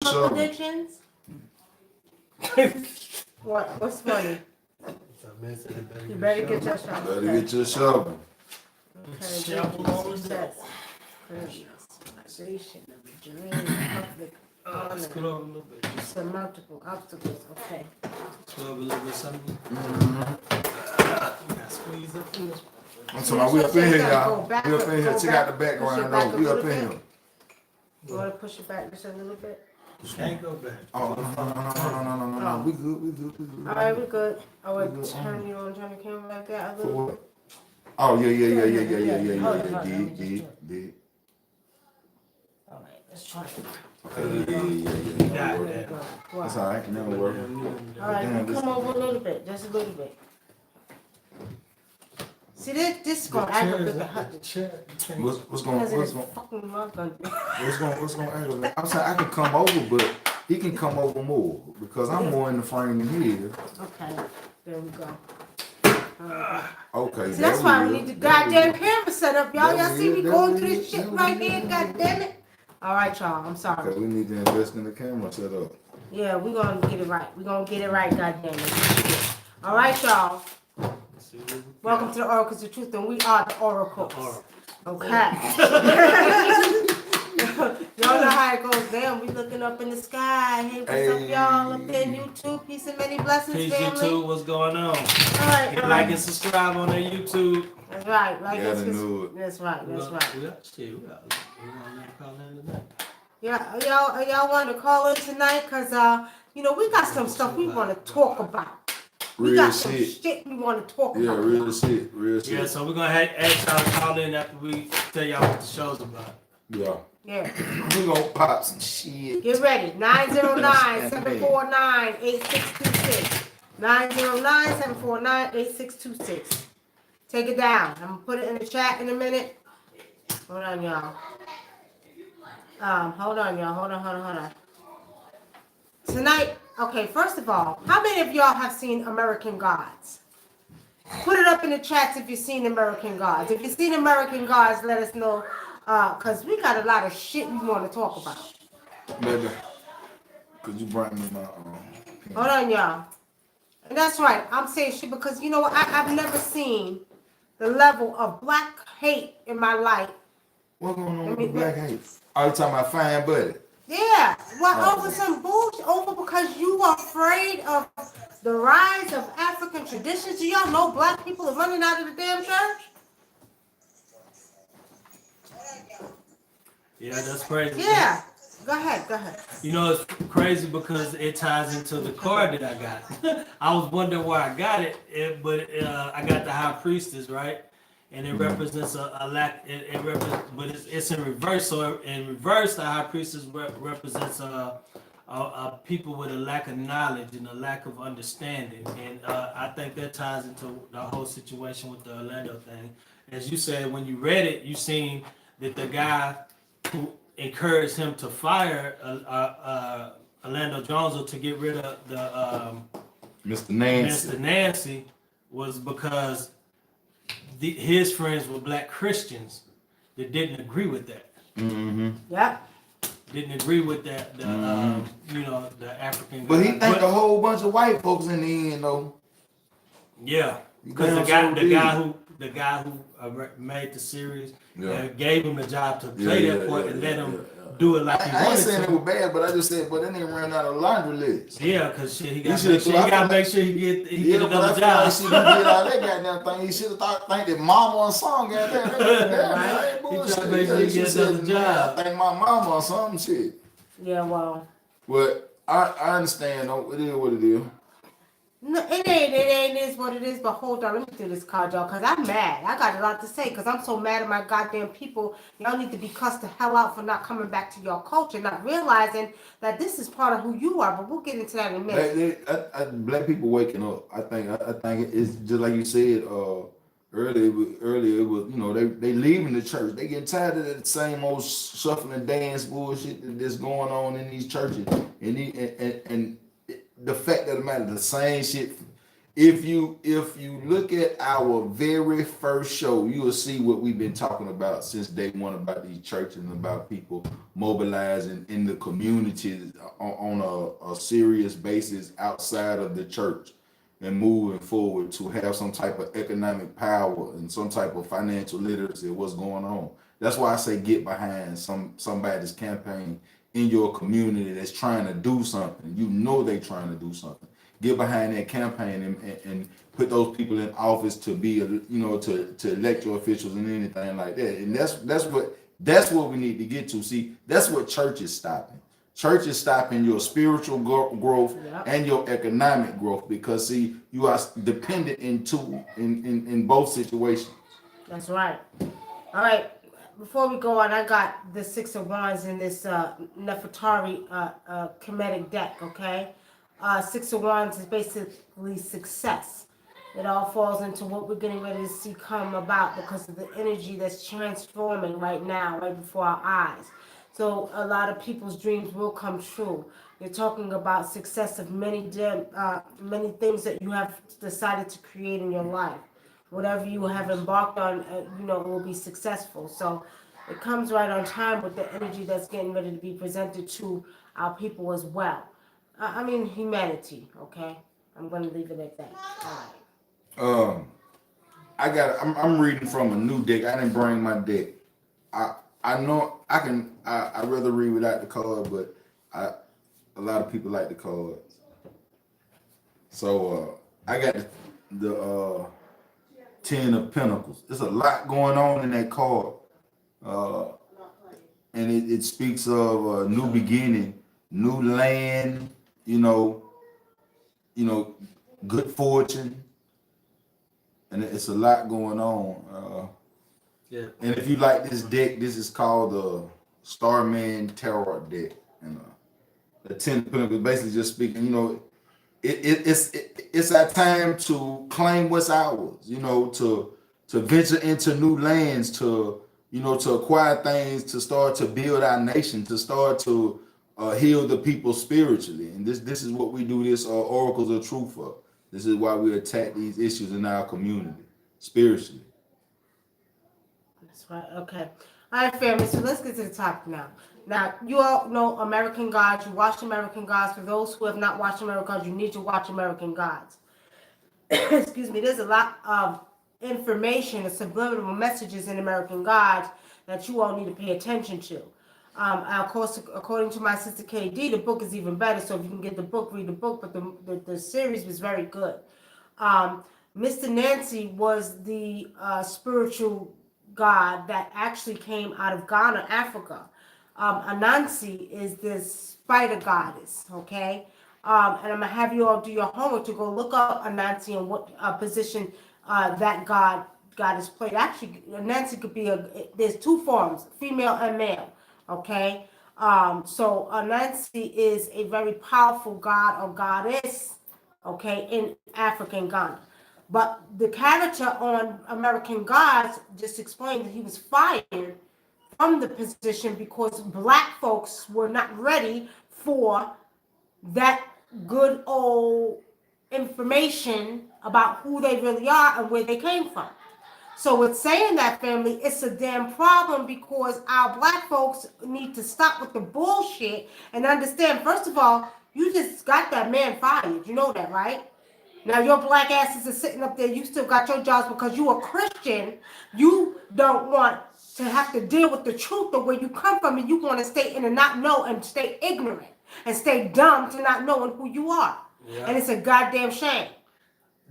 Predictions? What's funny? You better get your shovel. Better get your shovel. Okay, success, realization of a dream, public honor, surmountable obstacles. Okay. 12 a little bit something. Squeeze up in this. I'm talking we up in here, y'all. We up in here. Check out the background though. We up in here. You want to push it back just a little bit? Can't go back. Oh, no. We good. All right, we good. I would turn you on, turn the camera like that a little bit. Oh, yeah. Did. All right, let's try it. Yeah. That's all right. Never worry. All right, you come over a little bit, just a little bit. See, this is going to aggravate the hut. What's going aggravate? I'm saying I can come over, but he can come over more because I'm more in the frame here. Okay, there we go. Okay. See, that's why we need the goddamn camera set up, y'all. Y'all see me going through this shit right here, goddamn it. All right, y'all, I'm sorry. Okay, we need to invest in the camera set up. Yeah, we're going to get it right. We're going to get it right, goddamn it. All right, y'all. Welcome to the Oracles of Truth, and we are the Oracles. Okay. Y'all know how it goes down. We looking up in the sky. Hey, what's up, y'all? Up in YouTube. Peace and many blessings, Peace, family. YouTube. What's going on? All right. Hit like and subscribe on their YouTube. That's right. Like Yeah, that's right. We got shit. We got call in tonight. Yeah, y'all want to call in tonight? Cause we got some stuff we want to talk about. We got some shit we want to talk about. Yeah, real shit. Yeah, so we're gonna ask y'all to call in after we tell y'all what the show's about. Yeah. Yeah. We gonna pop some shit. Get ready. 909-749-8626. 909-749-8626. Take it down. I'm gonna put it in the chat in a minute. Hold on, y'all. Hold on. Tonight, okay, first of all, how many of y'all have seen American Gods? Put it up in the chats if you've seen American Gods. If you've seen American Gods, let us know. Because we got a lot of shit we want to talk about. Baby, could you bring me my Hold on, y'all. And that's right. I'm saying shit because, you know what? I've never seen the level of black hate in my life. What's going on with black hate? Are you talking about fine buddy? Yeah. Well, over some bullshit. Over because you are afraid of the rise of African traditions. Do y'all know black people are running out of the damn church? Yeah, that's crazy. Yeah. Go ahead. You know, it's crazy because it ties into the card that I got. I was wondering where I got it, but I got the High Priestess, right? And it represents a lack. It represents, but it's in reverse. So in reverse, the High Priestess represents a people with a lack of knowledge and a lack of understanding. And I think that ties into the whole situation with the Orlando thing. As you said, when you read it, you seen that the guy who encouraged him to fire Orlando Jones to get rid of the Mr. Nancy was because his friends were black Christians that didn't agree with that. Mm-hmm. Yep. Didn't agree with that. The African. But he think a whole bunch of white folks in the end though. Yeah, because the guy who made the series gave him the job to play that part and let him do it like he wanted to. I ain't saying it was bad, but I just said, but then he ran out of laundry list. Yeah, because he got to make sure he get another job. He should have did all that goddamn thing. He should have think that mama or something. Goddamn, that He tried to make sure he get another job. I think my mama or some shit. Yeah, well. But I understand though. It is what it is. No, it ain't is what it is, but hold on, let me do this card, y'all, because I'm mad. I got a lot to say, because I'm so mad at my goddamn people. Y'all need to be cussed the hell out for not coming back to your culture, not realizing that this is part of who you are, but we'll get into that in a minute. Black people waking up, I think it's just like you said earlier, it was, you know, they leaving the church. They getting tired of that same old shuffling dance bullshit that's going on in these churches. And the fact of the matter, the same shit if you look at our very first show, you will see what we've been talking about since day one about these churches and about people mobilizing in the communities on a serious basis outside of the church and moving forward to have some type of economic power and some type of financial literacy of what's going on. That's why I say get behind somebody's campaign in your community that's trying to do something. You know they trying to do something. Get behind that campaign and put those people in office to be, to elect your officials and anything like that. And that's what we need to get to. See, that's what church is stopping. Church is stopping your spiritual growth and your economic growth because see, you are dependent in both situations. That's right. All right. Before we go on, I got the Six of Wands in this Nefertari Kemetic deck, okay? Six of Wands is basically success. It all falls into what we're getting ready to see come about because of the energy that's transforming right now, right before our eyes. So a lot of people's dreams will come true. You're talking about success of many things that you have decided to create in your life. Whatever you have embarked on, it will be successful. So it comes right on time with the energy that's getting ready to be presented to our people as well. Humanity, okay? I'm going to leave it at that. All right. I'm reading from a new deck. I didn't bring my deck. I know I rather read without the card, but a lot of people like the cards. So I got the Ten of Pentacles. There's a lot going on in that card. And it speaks of a new beginning, new land, good fortune. And it's a lot going on. Yeah. And if you like this deck, this is called the Starman Tarot deck. And the Ten of Pentacles basically just speaking, it's our time to claim what's ours, to venture into new lands, to acquire things, to start to build our nation, to start to heal the people spiritually. And this is what we do this Oracles of Truth for. This is why we attack these issues in our community, spiritually. That's right, okay. All right, family, so let's get to the topic now. Now, you all know American Gods. You watch American Gods. For those who have not watched American Gods, you need to watch American Gods. Excuse me, there's a lot of information and subliminal messages in American Gods that you all need to pay attention to. Of course, according to my sister KD, the book is even better. So if you can get the book, read the book. But the series was very good. Mr. Nancy was the spiritual god that actually came out of Ghana, Africa. Anansi is this spider goddess, okay? And I'm gonna have you all do your homework to go look up Anansi and what position that goddess played. Actually, Anansi could be there's two forms, female and male, okay? So Anansi is a very powerful god or goddess, okay, in African Ghana. But the character on American Gods just explained that he was fired from the position because black folks were not ready for that good old information about who they really are and where they came from. So with saying that, family, it's a damn problem because our black folks need to stop with the bullshit and understand, first of all, you just got that man fired. You know that, right? Now your black asses are sitting up there. You still got your jobs because you a Christian. You don't want to have to deal with the truth of where you come from, and you want to stay in and not know and stay ignorant and stay dumb to not knowing who you are. Yeah. And it's a goddamn shame.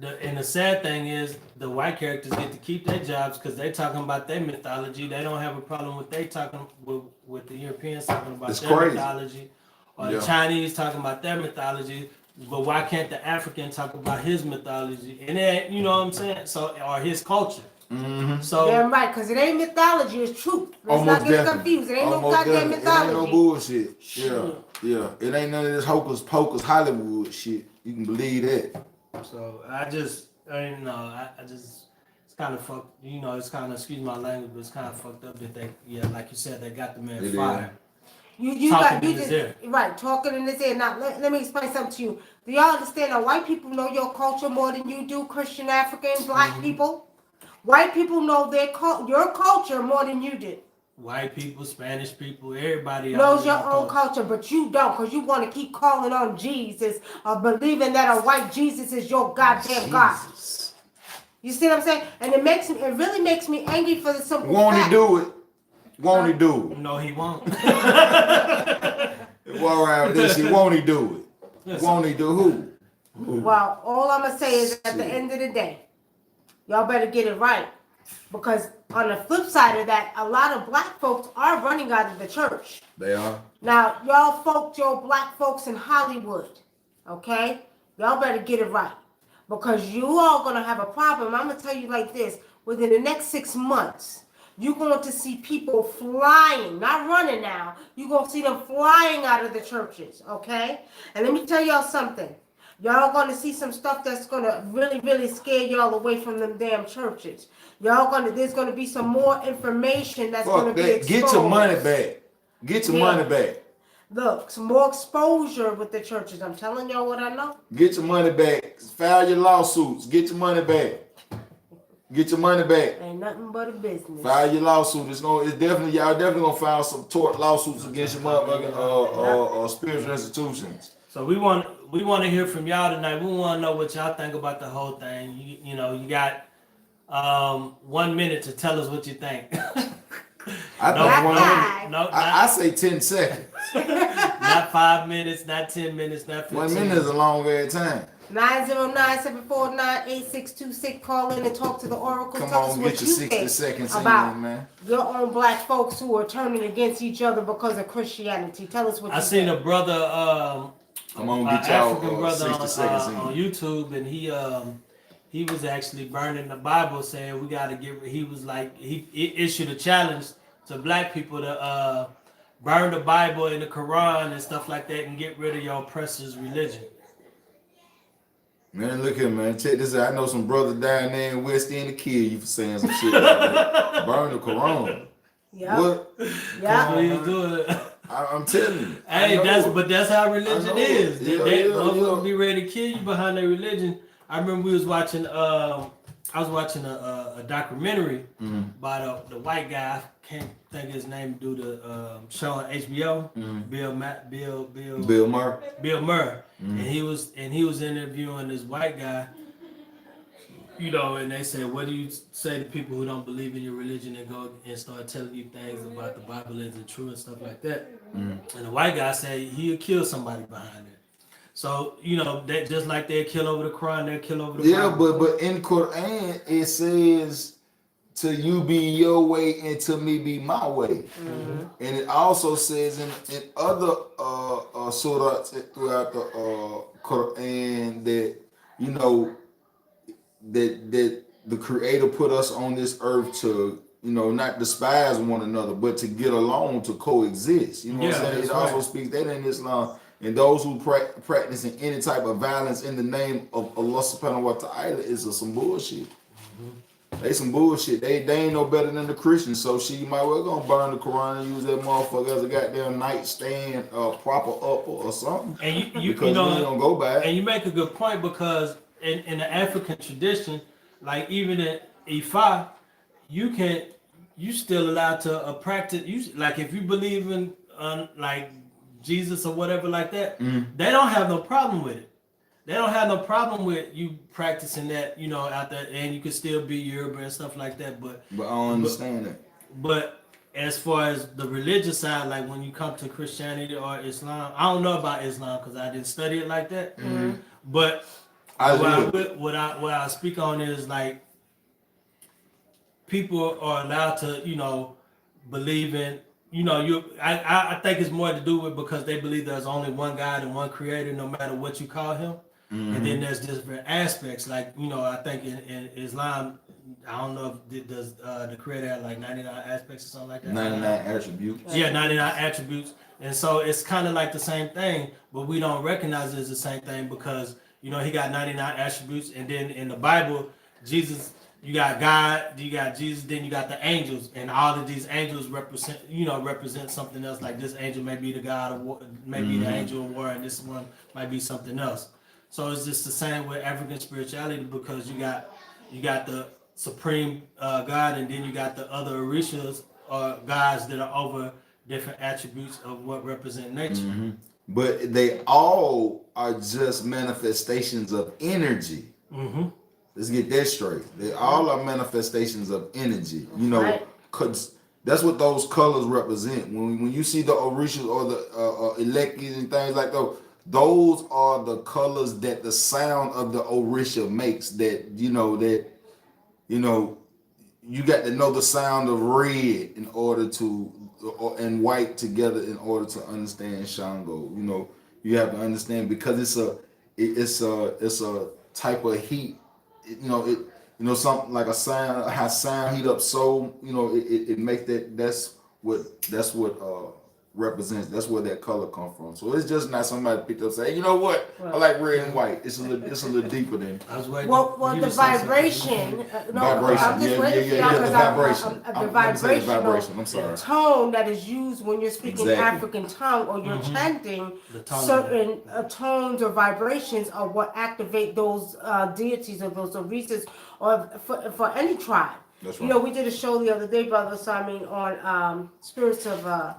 And the sad thing is the white characters get to keep their jobs because they're talking about their mythology. They don't have a problem with they talking with the Europeans talking about their mythology, or the Chinese talking about their mythology. But why can't the African talk about his mythology? And then, you know what I'm saying? So, or his culture. Mm-hmm. So damn right, because it ain't mythology, it's truth. Let's not get confused. It ain't no goddamn mythology. It ain't no bullshit. Yeah. It ain't none of this hocus pocus Hollywood shit. You can believe that. So I just it's kind of fucked. It's kind of, excuse my language, but it's kind of fucked up that they, like you said, they got the man fired. You talking got you in his just ear. right talking in this ear. Now let me explain something to you. Do y'all understand that white people know your culture more than you do? Christian, African, black people. White people know your culture more than you do. White people, Spanish people, everybody Knows all your know own culture, but you don't, because you want to keep calling on Jesus or believing that a white Jesus is your goddamn God. Jesus. You see what I'm saying? And it really makes me angry for the simple Won't fact. he do it? Won't he do it? No, he won't. Well, around this shit, won't he do it? Won't he do who? Well, all I'm gonna say is at the end of the day, y'all better get it right. Because on the flip side of that, a lot of black folks are running out of the church. They are. Now, your black folks in Hollywood, okay? Y'all better get it right. Because you all gonna have a problem. I'm gonna tell you like this, within the next 6 months, you're going to see people flying, not running now. You're gonna see them flying out of the churches, okay? And let me tell y'all something. Y'all gonna see some stuff that's gonna really, really scare y'all away from them damn churches. There's gonna be some more information that's gonna be exposed. Get your money back. Get your money back. Look, some more exposure with the churches. I'm telling y'all what I know. Get your money back. File your lawsuits. Get your money back. Get your money back. Ain't nothing but a business. File your lawsuit. Y'all definitely gonna file some tort lawsuits against your motherfucking spiritual institutions. So we want to hear from y'all tonight. We want to know what y'all think about the whole thing. You got 1 minute to tell us what you think. I say 10 seconds. Not 5 minutes, not 10 minutes, not 15. 1 minute is a long ass time. 909-749-8626. Call in and talk to the Oracle. Come Tell on, us get what your you 60 think seconds about in, man. your own black folks who are turning against each other because of Christianity. Tell us what you think. I seen a brother, come on, get African y'all brother 60 seconds on YouTube, and he was actually burning the Bible, saying we got to get. He was like he issued a challenge to black people to burn the Bible and the Quran and stuff like that, and get rid of your oppressor's religion. Man, look here, man. Check this out. I know some brothers down there in West End to kill you for saying some shit like that. Burn the Quran. Yeah. What? Yeah. What you doing? I'm telling you. Hey, that's how religion is. They yeah. be ready to kill you behind their religion. I remember we was watching. I was watching a documentary by the white guy. I can't think of his name. Do the show on HBO. Bill Murray. Bill Murray, and he was interviewing this white guy. And they said, what do you say to people who don't believe in your religion and go and start telling you things about the Bible isn't true and stuff like that? And the white guy said he'll kill somebody behind it. So, that just like they'll kill over the Quran, they'll kill over the Bible. But in Quran, it says to you be your way and to me be my way. And it also says in other surahs throughout the Quran that, that the Creator put us on this earth to, not despise one another, but to get along, to coexist. You know what I'm saying? It also speaks that in Islam. And those who practicing any type of violence in the name of Allah subhanahu wa ta'ala is some bullshit. They some bullshit. They ain't no better than the Christians. So she might well gonna burn the Quran and use that motherfucker as a goddamn nightstand, proper upper or something. And you because we ain't gonna go by it. And you make a good point, because in the African tradition, like even in Ifa, you still allowed to practice. Like if you believe in like Jesus or whatever like that, they don't have no problem with it. They don't have no problem with you practicing that, out there, and you can still be Yoruba and stuff like that. But I don't understand that. But as far as the religious side, like when you come to Christianity or Islam, I don't know about Islam because I didn't study it like that. But what I speak on is like people are allowed to, believe in. I think it's more to do with because they believe there's only one God and one Creator, no matter what you call Him. And then there's different aspects, like I think in Islam, I don't know if does the Creator have like 99 aspects or something like that. 99 attributes. Yeah, 99 attributes, and so it's kind of like the same thing, but we don't recognize it as the same thing because He got 99 attributes, and then in the Bible, Jesus you got God, you got Jesus, then you got the angels, and all of these angels represent something else. Like this angel may be the God of war, maybe the angel of war, and this one might be something else. So it's just the same with African spirituality, because you got the supreme God, and then you got the other orishas or gods that are over different attributes of what represent nature. But they all are just manifestations of energy. Let's get that straight. They all are manifestations of energy. You know, cause that's what those colors represent. When you see the orishas or the electrics and things like those are the colors that the sound of the orisha makes. That you got to know the sound of red in order to and white together in order to understand Shango. You know, you have to understand, because it's a type of heat. Something like a sound, how sound heat up soul. It makes that. That's what represents. That's where that color come from. So it's just not somebody picked up and say, hey, you know what? I like red and white. It's a little deeper than. Well, the vibration. I'm just waiting for y'all, because the vibrational tone that is used when you're speaking African tongue or you're chanting, certain tones or vibrations are what activate those deities or those orishas, or for any tribe. That's right. We did a show the other day, Brother Simon, on spirits of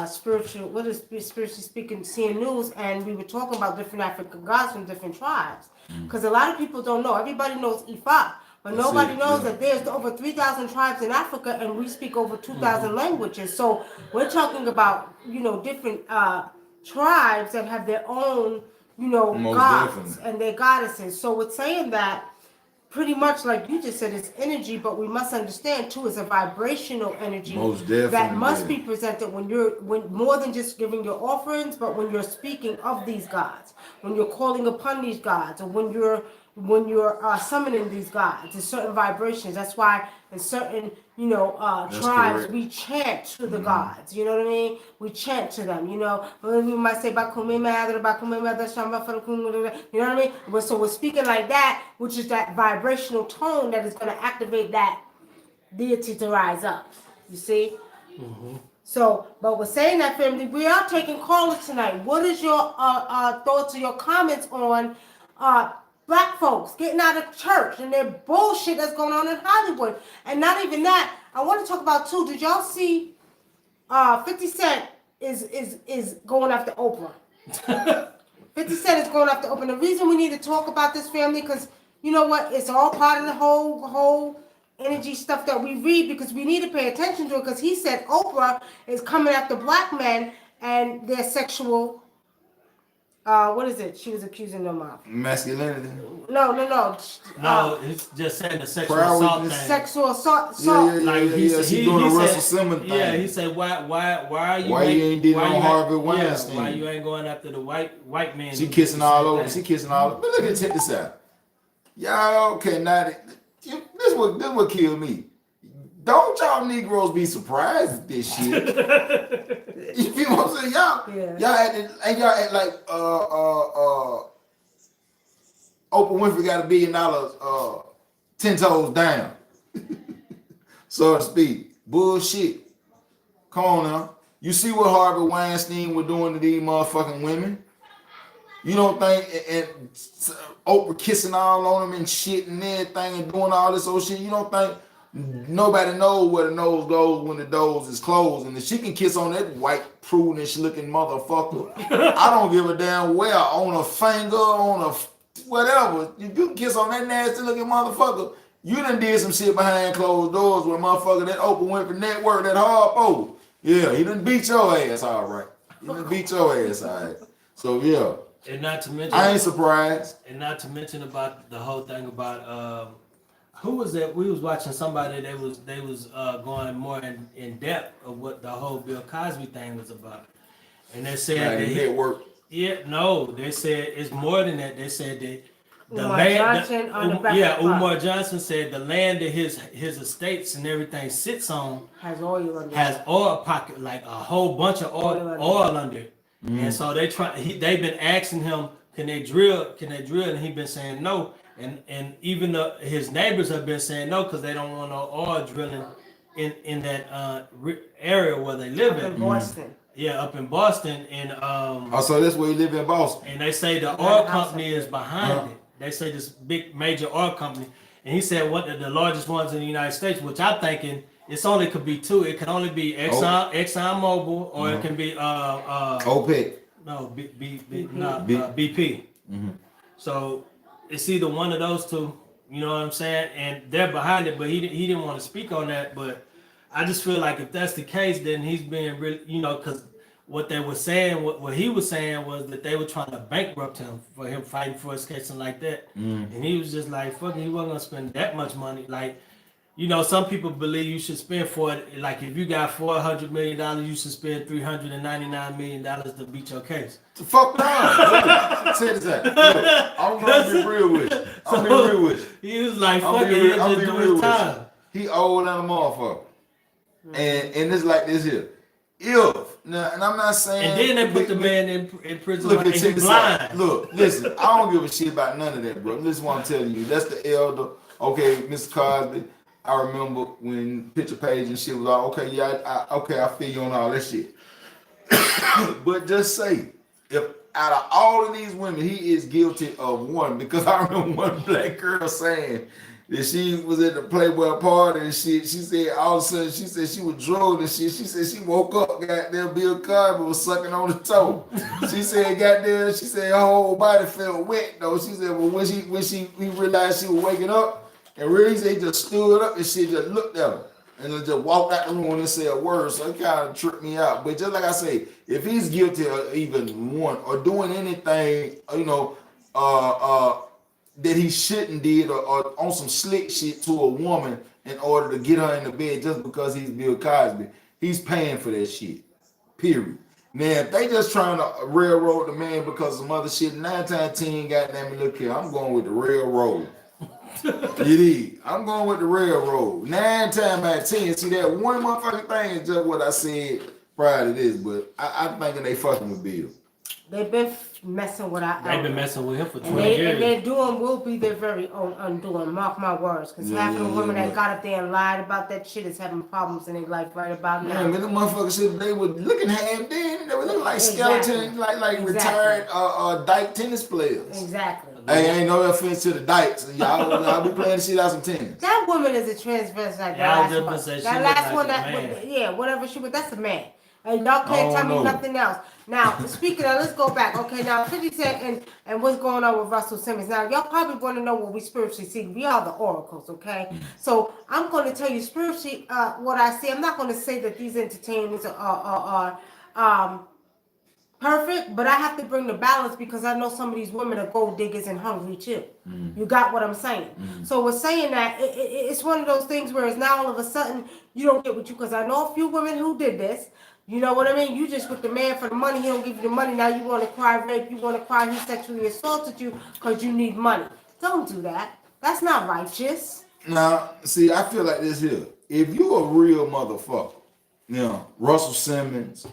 spiritually speaking, seeing news, and we were talking about different African gods from different tribes, because a lot of people don't know. Everybody knows Ifa, but nobody knows that there's over 3,000 tribes in Africa, and we speak over 2,000 languages. So we're talking about different tribes that have their own gods and their goddesses. So it's saying that pretty much like you just said, it's energy, but we must understand too, it's a vibrational energy that must be presented when more than just giving your offerings, but when you're speaking of these gods, when you're calling upon these gods, or when you're summoning these gods. There's certain vibrations. That's why in certain tribes we chant to the gods. You know what I mean? We chant to them. You might say Bakume Madre, Bakume Madre, Shamba Farukum. You know what I mean? So we're speaking like that, which is that vibrational tone that is going to activate that deity to rise up. You see? So, but we're saying that, family, we are taking callers tonight. What is your thoughts or your comments on Black folks getting out of church and their bullshit that's going on in Hollywood? And not even that, I want to talk about too. Did y'all see 50 Cent is going after Oprah? 50 Cent is going after Oprah. The reason we need to talk about this, family, because you know what? It's all part of the whole energy stuff that we read, because we need to pay attention to it, because he said Oprah is coming after black men and their sexual what is it? She was accusing them of masculinity. No. It's just saying the sexual assault thing. Sexual assault. She's doing a Russell Simmons thing. Yeah, he said, why are you? Why you ain't dealing on Harvey Weinstein? Why you ain't going after the white man? She kissing all over. She kissing all over. But look at, check this out. Y'all, okay, now this what killed me. Don't y'all Negroes be surprised at this shit. You feel what I'm saying? Y'all act like Oprah Winfrey got $1 billion 10 toes down. So to speak. Bullshit. Come on now. You see what Harvey Weinstein was doing to these motherfucking women? You don't think, and Oprah kissing all on them and shit and everything and doing all this old shit, you don't think nobody knows where the nose goes when the nose is closed? And if she can kiss on that white prudish looking motherfucker, I don't give a damn where, on a finger, on a whatever. You can kiss on that nasty looking motherfucker. You done did some shit behind closed doors with motherfucker that Oprah Winfrey Network, that Harpo. Yeah, he done beat your ass all right. He done beat your ass all right. So yeah. And not to mention, I ain't surprised. And not to mention about the whole thing about who was that? We was watching somebody that was going more in depth of what the whole Bill Cosby thing was about, and they said that network. Yeah, no, they said it's more than that. They said that the Umar land, Johnson on the back of the Umar Johnson said the land that his estates and everything sits on has oil under it. Has oil pocket, like a whole bunch of oil under it. And so they've been asking him, can they drill? And he been saying no. and even though his neighbors have been saying no because they don't want no oil drilling in that area where they live Up in in. Boston. Yeah, up in Boston, and so that's where you live in Boston. and they say the got oil a house company up is there. behind it. They say this big major oil company, and he said what the largest ones in the United States, which I'm thinking it's only could be two. It can only be Exxon Mobil, or it can be OPEC. no BP. BP. So it's either one of those two. You know what I'm saying? And they're behind it, but he didn't want to speak on that. But I just feel like if that's the case, then he's being really, because what they were saying, what he was saying was that they were trying to bankrupt him for him fighting for his case and like that. And he was just like, fuck it, he wasn't gonna spend that much money. Like, some people believe you should spend for it. Like if you got $400 million, you should spend $399 million to beat your case. The fuck down. Say this out. Look, I'm gonna be real with you. I'm gonna be real with you. He was like, fuck it, he'll just do his time. He old than a motherfucker. And it's like this here. Now, and I'm not saying. And then they put the man in prison Look, like he's blind. Look, listen, I don't give a shit about none of that, bro. Listen what I'm telling you. That's the elder. Okay, Mr. Cosby. I remember when Picture Page and shit was all, okay, yeah, I feel you on all that shit. But just say, if out of all of these women, he is guilty of one, because I remember one black girl saying that she was at the Playboy party and she said all of a sudden, she said she was drugged and shit. She said she woke up, goddamn Bill Cosby was sucking on the toe. She said, goddamn, she said her whole body felt wet though. She said, well, when she realized she was waking up, and really, they just stood up and she just looked at her and then just walked out the room and said a word. So it kind of tripped me out. But just like I say, if he's guilty of even one or doing anything, that he shouldn't did or on some slick shit to a woman in order to get her in the bed just because he's Bill Cosby, he's paying for that shit. Period. Now, if they just trying to railroad the man because of some other shit, 9 times 10, goddamn it, look here, I'm going with the railroad. It is. I'm going with the railroad. 9 times out of 10. See, that one motherfucking thing is just what I said prior to this, but I'm thinking they fucking with Bill. They've been messing with our They've been messing with him for 20 and years. And their doing will be their very own undoing. Mark my words. Because half of the women that got up there and lied about that shit is having problems in their life right about now. Man, but the motherfuckers said they were looking half dead. They were looking like skeletons, like retired dyke tennis players. Exactly. Hey, ain't no offense to the dykes. Y'all be playing shit out some tennis. That woman is a transvestite. Like Yeah, that last one. Whatever she was, that's a man. And y'all can't tell me nothing else. Now, speaking of, let's go back. Okay, now 50 Cent and what's going on with Russell Simmons. Now, y'all probably want to know what we spiritually see. We are the oracles, okay? So I'm going to tell you spiritually what I see. I'm not going to say that these entertainers are perfect, but I have to bring the balance because I know some of these women are gold diggers and hungry too. You got what I'm saying? So we're saying that it's one of those things where it's now all of a sudden you don't get what you, because I know a few women who did this. You know what I mean? You just with the man for the money, he don't give you the money. Now you want to cry rape, you want to cry he sexually assaulted you because you need money. Don't do that. That's not righteous. Now, see, I feel like this here. If you a real motherfucker, Russell Simmons,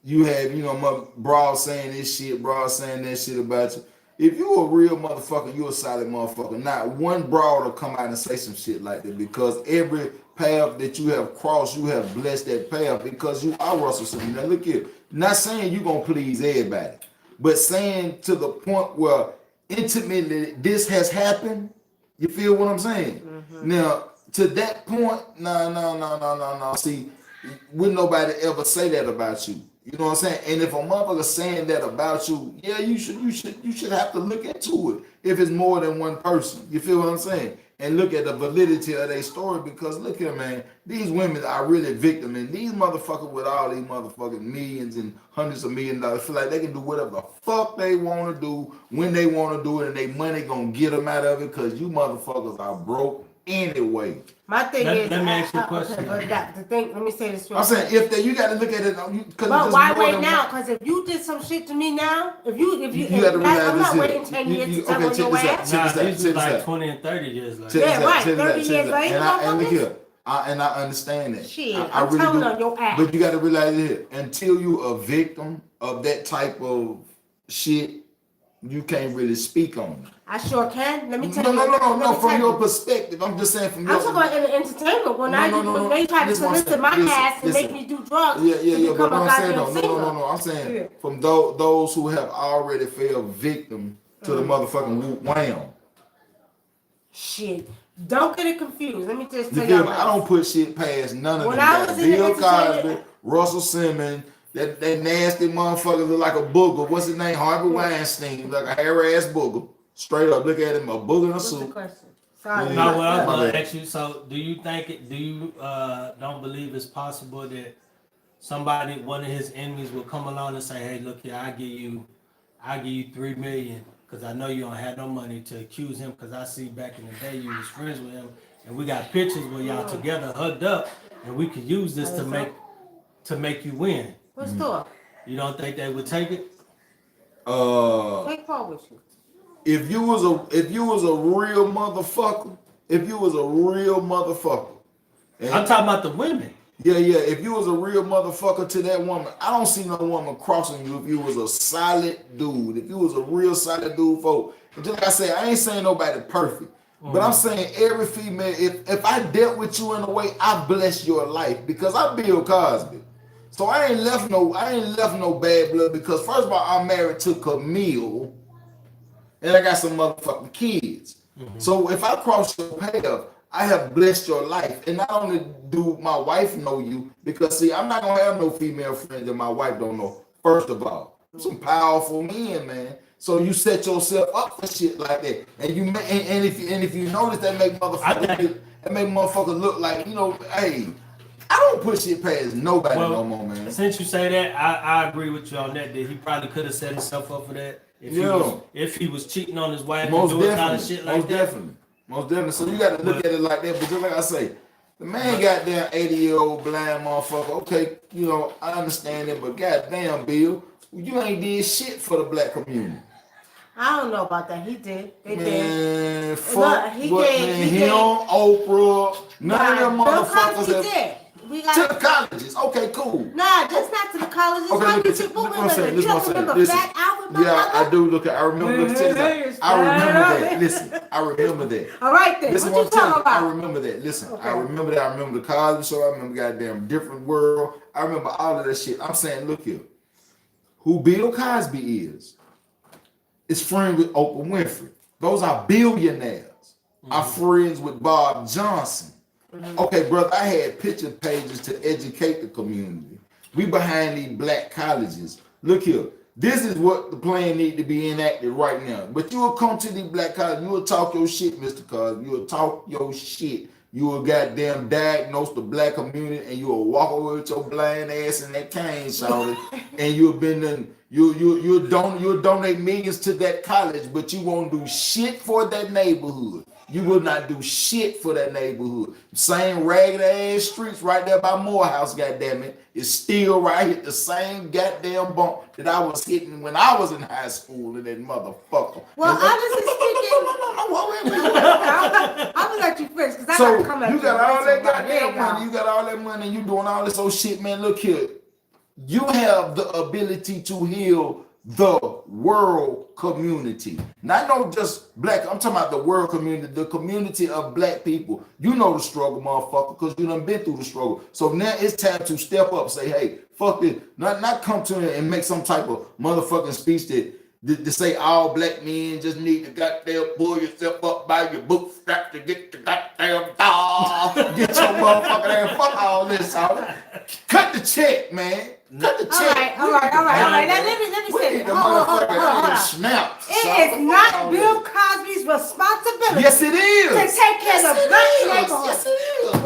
you have, my bra saying this shit, bra saying that shit about you. If you a real motherfucker, you a solid motherfucker. Not one broad will come out and say some shit like that, because every path that you have crossed, you have blessed that path because you are Russell Simmons. Now look here, not saying you gonna please everybody, but saying to the point where intimately this has happened. You feel what I'm saying? Now to that point, no. See, would nobody ever say that about you? You know what I'm saying? And if a motherfucker saying that about you, yeah, you should have to look into it if it's more than one person. You feel what I'm saying? And look at the validity of their story, because look here, man, these women are really victims, and these motherfuckers with all these motherfucking millions and hundreds of $1 million feel like they can do whatever the fuck they want to do when they want to do it, and they money gonna get them out of it because you motherfuckers are broke anyway. My thing is, let me ask you a question. Let me say this. I'm saying you got to look at it. But why wait now? Because if you did some shit to me now, if you got to realize I'm not waiting 10 years to tell on your ass. Nah, this is like 20 and 30 years later. Yeah, right. 30 years later. And look here, I understand that. Shit, I really telling do. on your ass. But you got to realize it here. Until you a victim of that type of shit, you can't really speak on it. I sure can. Let me tell No, you. no. From your perspective, I'm just saying from your. I'm talking about in the entertainment. When they try to solicit my ass and make me do drugs. Yeah. But I'm saying no. I'm saying from those who have already fell victim to the motherfucking wham. Shit. Don't get it confused. Let me just tell you. you. I don't put shit past none of when them. I was in Bill the Cosby, Russell Simmons, that nasty motherfucker look like a booger. What's his name? Harvey Weinstein, like a hairy ass booger. Straight up, look at him, a booger in a suit. Sorry. No, what I was gonna ask you. So, do you don't believe it's possible that somebody, one of his enemies, will come along and say, "Hey, look here, I give you $3 million because I know you don't have no money to accuse him because I see back in the day you was friends with him and we got pictures where y'all together hugged up and we could use this to make you win." What's up? You don't think they would take it? Take part with you. If you was a real motherfucker, I'm talking about the women. Yeah. If you was a real motherfucker to that woman, I don't see no woman crossing you if you was a solid dude. If you was a real solid dude, folk. And just like I said, I ain't saying nobody perfect. But I'm saying every female, if I dealt with you in a way, I bless your life because I'm Bill Cosby. So I ain't left no bad blood because first of all, I'm married to Camille and I got some motherfucking kids. So if I cross your path, I have blessed your life. And not only do my wife know you, because see, I'm not gonna have no female friends that my wife don't know. First of all, some powerful men, man. So you set yourself up for shit like that. And you and if you notice that make motherfuckers look like, hey, I don't put shit past nobody no more, man. Since you say that, I agree with you on that he probably could have set himself up for that. If he was cheating on his wife and doing kind of shit like that. Most definitely. So you got to look at it like that. But just like I say, the man goddamn 80-year-old blind motherfucker. Okay, I understand it, but goddamn, Bill, you ain't did shit for the black community. I don't know about that. He did. They did. Fuck. He did. Oprah, none of them motherfuckers did. To the colleges. Okay, cool. Nah, just not to the colleges. Okay, listen. Yeah, I do. Look, I remember that. Listen, I remember that. All right, then. Listen, what you talking about? I remember that. Listen, okay. I remember that. I remember the Cosby Show. I remember goddamn Different World. I remember all of that shit. I'm saying, look here. Who Bill Cosby is friends with Oprah Winfrey. Those are billionaires. I'm friends with Bob Johnson. Okay, brother, I had picture pages to educate the community. We behind these black colleges. Look here. This is what the plan need to be enacted right now. But you will come to these black colleges, you will talk your shit, Mr. Cosby. You will talk your shit. You will goddamn diagnose the black community and you will walk away with your blind ass in that cane, shawty. And you'll donate millions to that college, but you won't do shit for that neighborhood. You will not do shit for that neighborhood. Same ragged ass streets right there by Morehouse, goddammit, is still right here. The same goddamn bump that I was hitting when I was in high school in that motherfucker. Well, honestly speaking, I'm gonna let you finish because I gotta come at you. You got all that goddamn money. You got all that money. You doing all this old shit, man. Look here. You have the ability to heal the world community. Not just black, I'm talking about the world community, the community of black people. You know the struggle, motherfucker, because you done been through the struggle. So now it's time to step up, say, hey, fuck this. Not come to it and make some type of motherfucking speech to say all black men just need to goddamn pull yourself up by your bootstraps to get the goddamn dog. Get your motherfucking ass. Fuck all this out. Cut the check, man. Cut the check. All right. Now, let me say it. Hold on. It is not Bill Cosby's responsibility. Yes, it is. To take care of the black neighborhood. Yes, it is.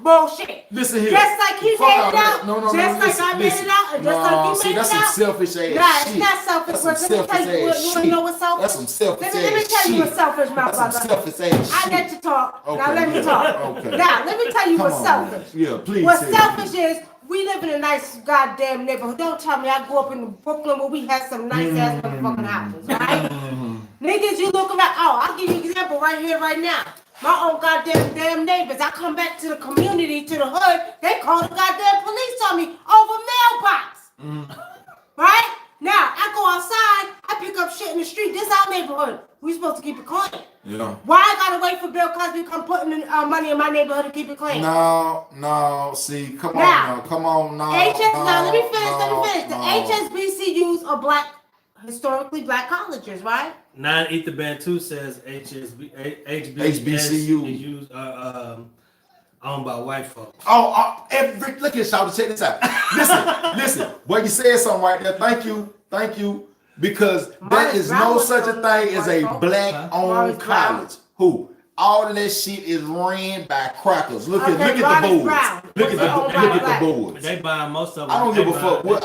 Bullshit. Listen here. Just like he made it out. No, just like I made it out. And just like you made it out. That's some selfish ass shit. Nah, it's not selfish. Let me tell you, you want to know what's selfish? That's some selfish ass shit. Let me tell you what's selfish, my brother. That's some selfish ass shit. I let you talk. Okay, now let me talk. Okay. Now, let me tell you what's selfish. Yeah, please. What's selfish is we live in a nice goddamn neighborhood. Don't tell me I grew up in Brooklyn where we had some nice ass motherfucking houses, right? Niggas, you look around. Oh, I'll give you an example right here, right now. My own goddamn neighbors. I come back to the community, to the hood. They call the goddamn police on me over mailbox. Right? Now, I go outside. in the street. This our neighborhood. We supposed to keep it clean. Yeah. Why I gotta wait for Bill Cosby to come putting money in my neighborhood to keep it clean? No. See, come on now. Come on now. Let me finish. The HSBCUs are historically black colleges, right? Non-Ether Band 2 says HBCUs are owned by white folks. Look at y'all. Check this out. Listen. Boy, you said something right there. Thank you. Because there is no such a thing as a black-owned college. Who? All of that shit is ran by crackers. Look at the boards. Look at the boards. They buy most of them. I don't give a fuck what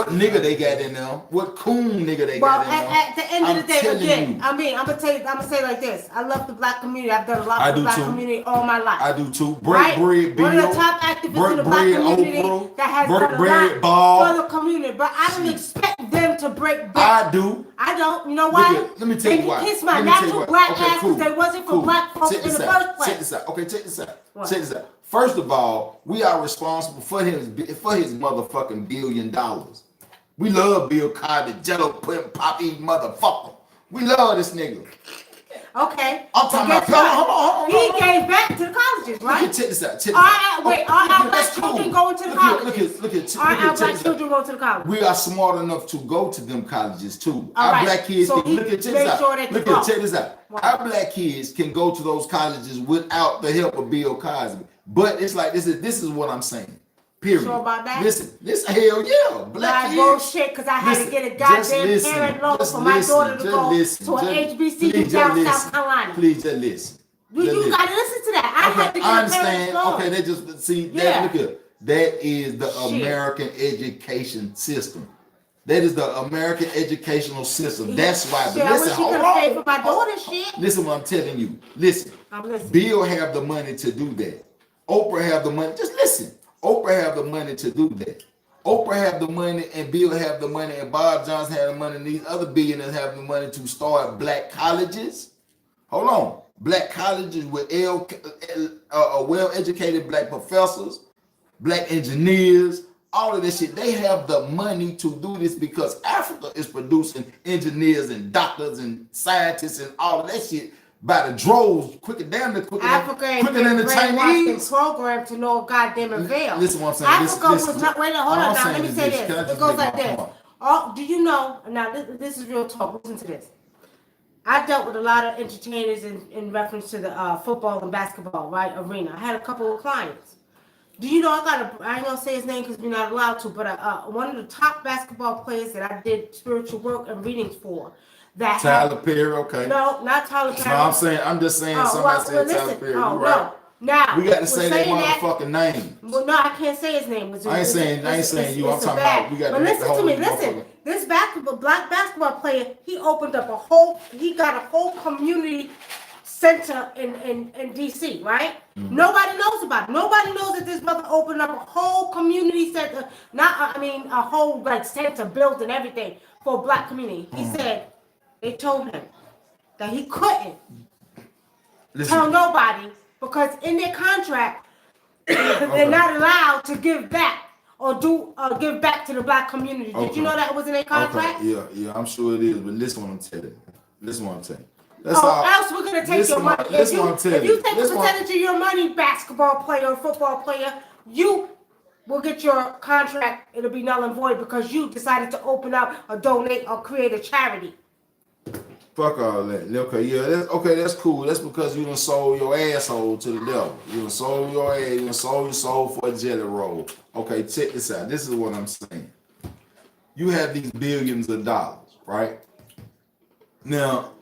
nigga they got in there. What coon nigga they got in there. At the end of the day, again, I'm gonna say it like this. I love the black community. I've done a lot for the black community all my life. I do too. Break bread, One of the top activists in the black community that has done a lot for the community. But I don't expect them to break back. I do. I don't. You know why? Let me tell you why. They kiss my natural black ass because they wasn't for black folks in the first place. Check this out. Okay, check this out. Check this out. First of all, we are responsible for his motherfucking $1 billion. We love Bill Cosby, Jello pudding, pop eating motherfucker. We love this nigga. Okay. I'm talking about. Hold on. He gave back to the colleges, right? Check this out. Are our black children going to the colleges? Look at. Are our black children going to the college? We are smart enough to go to them colleges too. All our right. black kids So can look at check this out. Wow. Our black kids can go to those colleges without the help of Bill Cosby. But it's like this is what I'm saying. Period. Sure about that? Listen, hell yeah. Black kids. Bullshit, because I had to get a goddamn parent loan for my daughter to go to an HBCU down South Carolina. Please just listen. You gotta listen to that. I had to get I understand. a parent loan. Okay, they just see that. Look at that is the American education system. That is the American educational system. That's why. But listen, hold on. For my daughter's shit. Listen, what I'm telling you. Listen. I'm listening. Bill have the money to do that. Oprah have the money. Just listen. Oprah have the money to do that. Oprah have the money, and Bill have the money, and Bob Johnson have the money, and these other billionaires have the money to start black colleges. Hold on. Black colleges with well-educated black professors, black engineers, all of this shit. They have the money to do this because Africa is producing engineers and doctors and scientists and all of that shit by the droves, quicker than the Chinese. Program to no goddamn avail. Listen, what I'm saying. Africa was not. Wait, hold on. Now let me say this. It goes like this. Do you know? Now this is real talk. Listen to this. I dealt with a lot of entertainers in reference to the football and basketball arena. I had a couple of clients. Do you know I ain't gonna say his name because we're not allowed to, but one of the top basketball players that I did spiritual work and readings for. Tyler Perry, okay. No, not Tyler Perry. No, I'm just saying somebody said Tyler Perry. Right. No. Now we got to say that motherfucking name. Well, no, I can't say his name. I ain't saying you. I'm talking about we got to make the whole. But listen to me. This black basketball player, he got a whole community center in DC, right? Mm-hmm. Nobody knows about it. Nobody knows that this brother opened up a whole community center, a whole center built and everything for a black community. He said they told him that he couldn't tell nobody because in their contract they're not allowed to give back or give back to the black community. Did you know that was in their contract? Okay. Yeah, I'm sure it is. But listen, what I'm telling you. Else we're gonna take your money. If you take a percentage of your money, basketball player or football player, you will get your contract. It'll be null and void because you decided to open up or donate or create a charity. Fuck all that. Okay, that's cool. That's because you done sold your asshole to the devil. You done sold your ass. You done sold your soul for a jelly roll. Okay, check this out. This is what I'm saying. You have these billions of dollars, right? Now,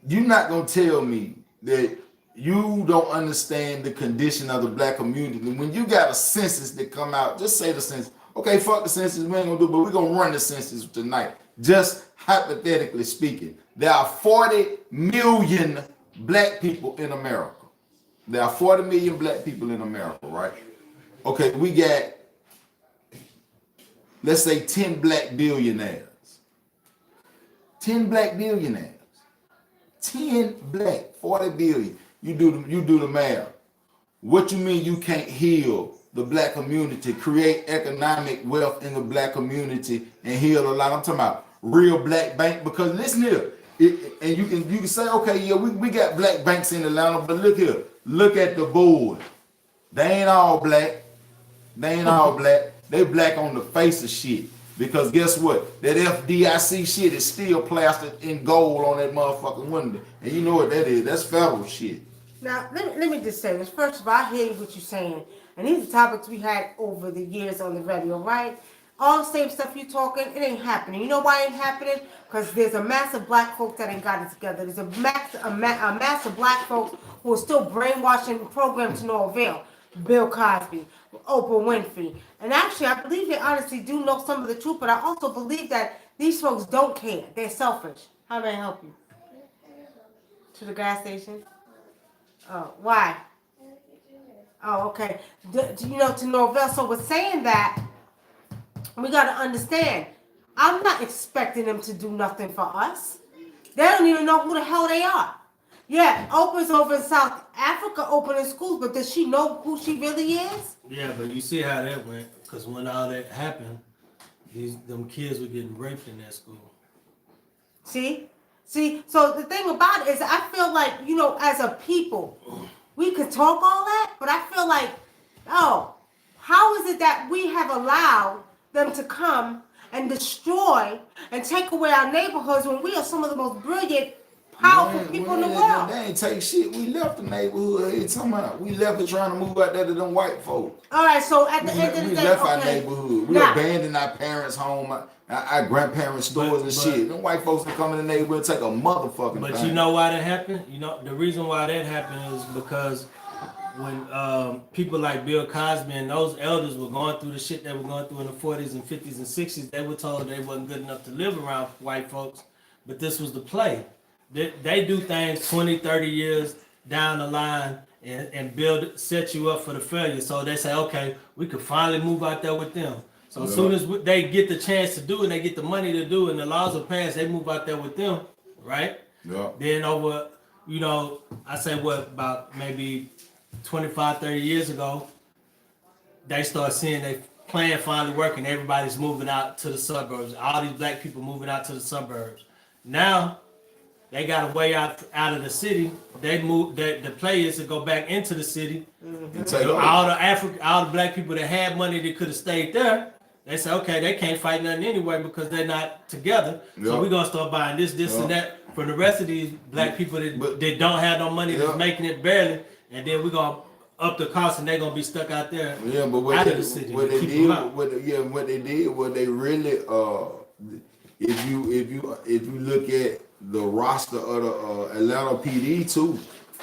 you're not gonna tell me that you don't understand the condition of the black community. When you got a census that come out, just say the census. Okay, fuck the census, we ain't gonna do, but we're gonna run the census tonight. Just hypothetically speaking, there are 40 million black people in America. There are 40 million black people in America, right? Okay, we got, let's say 10 black billionaires. 10 black billionaires. 10 black, 40 billion. You do the math. What you mean you can't heal the black community, create economic wealth in the black community and heal a lot? I'm talking about real black bank. Because listen here, and you can say, okay, yeah, we got black banks in Atlanta, but look here, look at the board. They ain't all black. They ain't all black. They black on the face of shit. Because guess what? That FDIC shit is still plastered in gold on that motherfucking window. And you know what that is? That's federal shit. Now, let me just say this. First of all, I hear what you're saying. And these are topics we had over the years on the radio, right? All the same stuff you talking, it ain't happening. You know why it ain't happening? Because there's a mass of black folks that ain't got it together. There's a mass of black folks who are still brainwashing and programmed to no avail. Bill Cosby, Oprah Winfrey. And actually, I believe they honestly do know some of the truth, but I also believe that these folks don't care. They're selfish. How may I help you? To the gas station? Oh, why? Oh, okay. To Norvell. So we're saying that we got to understand. I'm not expecting them to do nothing for us. They don't even know who the hell they are. Yeah, Oprah's over in South Africa opening schools, but does she know who she really is? Yeah, but you see how that went. Because when all that happened, them kids were getting raped in that school. See, so the thing about it is I feel like, as a people, we could talk all that, but I feel like, how is it that we have allowed them to come and destroy and take away our neighborhoods when we are some of the most brilliant, powerful people in the world? They ain't take shit. We left the neighborhood. Hey, talking about we left it trying to move out there to them white folks. All right, so at the end of the day, we left our neighborhood. We abandoned our parents' home, our grandparents' stores and shit. Them white folks will come in the neighborhood and take a motherfucking But thing. you know why that happened? The reason why that happened is because when people like Bill Cosby and those elders were going through the shit they were going through in the 40s and 50s and 60s, they were told they wasn't good enough to live around white folks, but this was the play. They do things 20, 30 years down the line and set you up for the failure. So they say, okay, we could finally move out there with them. So as soon as they get the chance to do it, they get the money to do it, and the laws are passed, they move out there with them, right? Yeah. Then over, I say about maybe 25, 30 years ago, they start seeing their plan finally working. Everybody's moving out to the suburbs. All these black people moving out to the suburbs. Now, they got a way out of the city. They move. The play is to go back into the city. Mm-hmm. All the black people that had money that could have stayed there. They say, okay, they can't fight nothing anyway because they're not together. Yep. So we're gonna start buying this, and that from the rest of these black people that don't have no money, that's making it barely, and then we're gonna up the cost, and they're gonna be stuck out there. Yeah, but what they did was they really if you look at the roster of the Atlanta PD too,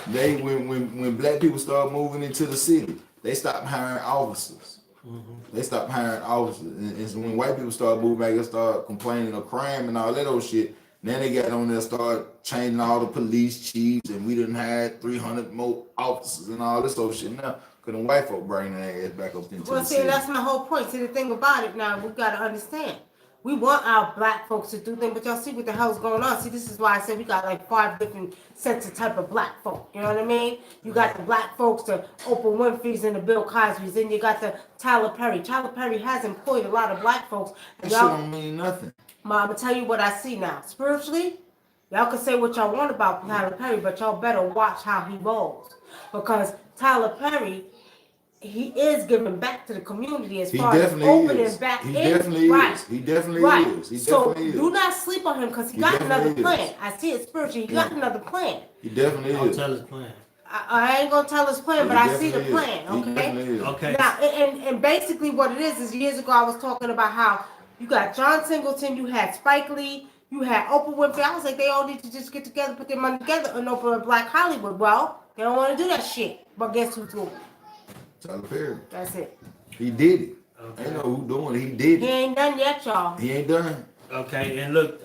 they when black people started moving into the city, they stopped hiring officers. Mm-hmm. They stopped hiring officers, and so when white people started moving back and started complaining of crime and all that old shit, then they got on there and started changing all the police chiefs, and we done had 300 more officers and all this old shit now. Cause them white folk bring their ass back up into the city. That's my whole point. See, the thing about it now, we gotta understand. We want our black folks to do things, but y'all see what the hell's going on. See, this is why I said we got like 5 different sets of type of black folk. You know what I mean? You got the black folks, the Oprah Winfrey's and the Bill Cosby's. Then you got the Tyler Perry. Tyler Perry has employed a lot of black folks. That shit don't mean nothing. Mom, I'm gonna tell you what I see now. Spiritually, y'all can say what y'all want about Tyler Perry, but y'all better watch how he rolls. Because Tyler Perry, he is giving back to the community as far as opening back in. He definitely is. He definitely is. So do not sleep on him because he got another plan. I see it spiritually. He got another plan. He definitely is. Don't tell his plan. I ain't gonna tell his plan, but I see the plan. Okay. Okay. Now, and basically what it is years ago I was talking about how you got John Singleton, you had Spike Lee, you had Oprah Winfrey. I was like, they all need to just get together, put their money together, and open a Black Hollywood. Well, they don't want to do that shit. But guess who's doing it? Tyler Perry. That's it. He did it. Okay. Ain't know who doing it. He did it. He ain't done yet, y'all. He ain't done. Okay, and look,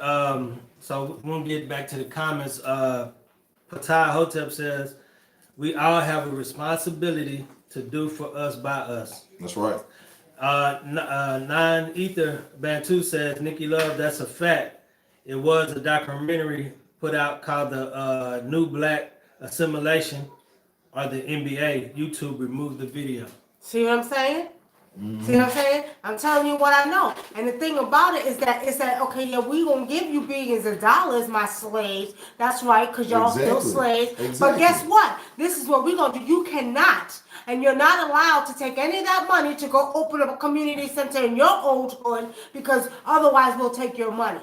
so we'll get back to the comments. Patai Hotep says, we all have a responsibility to do for us by us. That's right. 9 Ether Bantu says, Nikki Love, that's a fact. It was a documentary put out called the New Black Assimilation or the NBA. YouTube removed the video. See what I'm saying? See what I'm saying? I'm telling you what I know. And the thing about it is that okay, yeah, we gonna give you billions of dollars, my slaves. That's right, because y'all still slaves. But guess what? This is what we gonna do. You cannot, and you're not allowed to take any of that money to go open up a community center in your old hood, because otherwise we'll take your money.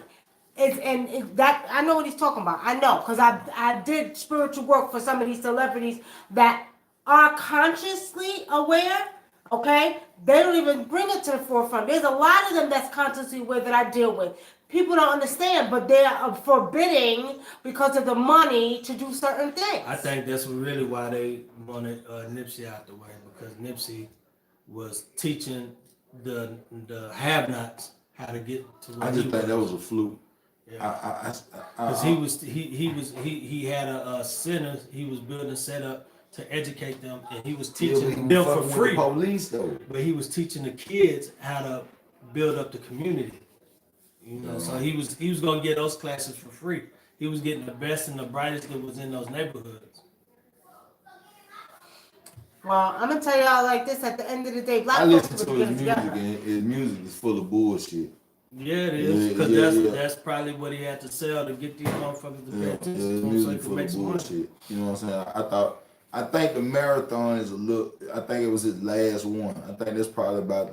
That I know what he's talking about. I know, because I did spiritual work for some of these celebrities that are consciously aware. Okay, they don't even bring it to the forefront. There's a lot of them that's consciously aware that I deal with. People don't understand, but they are forbidding because of the money to do certain things. I think that's really why they wanted Nipsey out the way, because Nipsey was teaching the have-nots how to get to where I just think that was a fluke. Yeah. Because he had a center he was building set up to educate them, and he was teaching them for free. Police though, but he was teaching the kids how to build up the community. You know, so he was gonna get those classes for free. He was getting the best and the brightest that was in those neighborhoods. Well, I'm gonna tell y'all like this. At the end of the day, black I folks listen to would his get music, together. and his music is full of bullshit. Yeah, it is, because that's probably what he had to sell to get these motherfuckers to pay attention to him, so he could make some money. You know what I'm saying? I think the marathon is a little. I think it was his last one. I think that's probably about.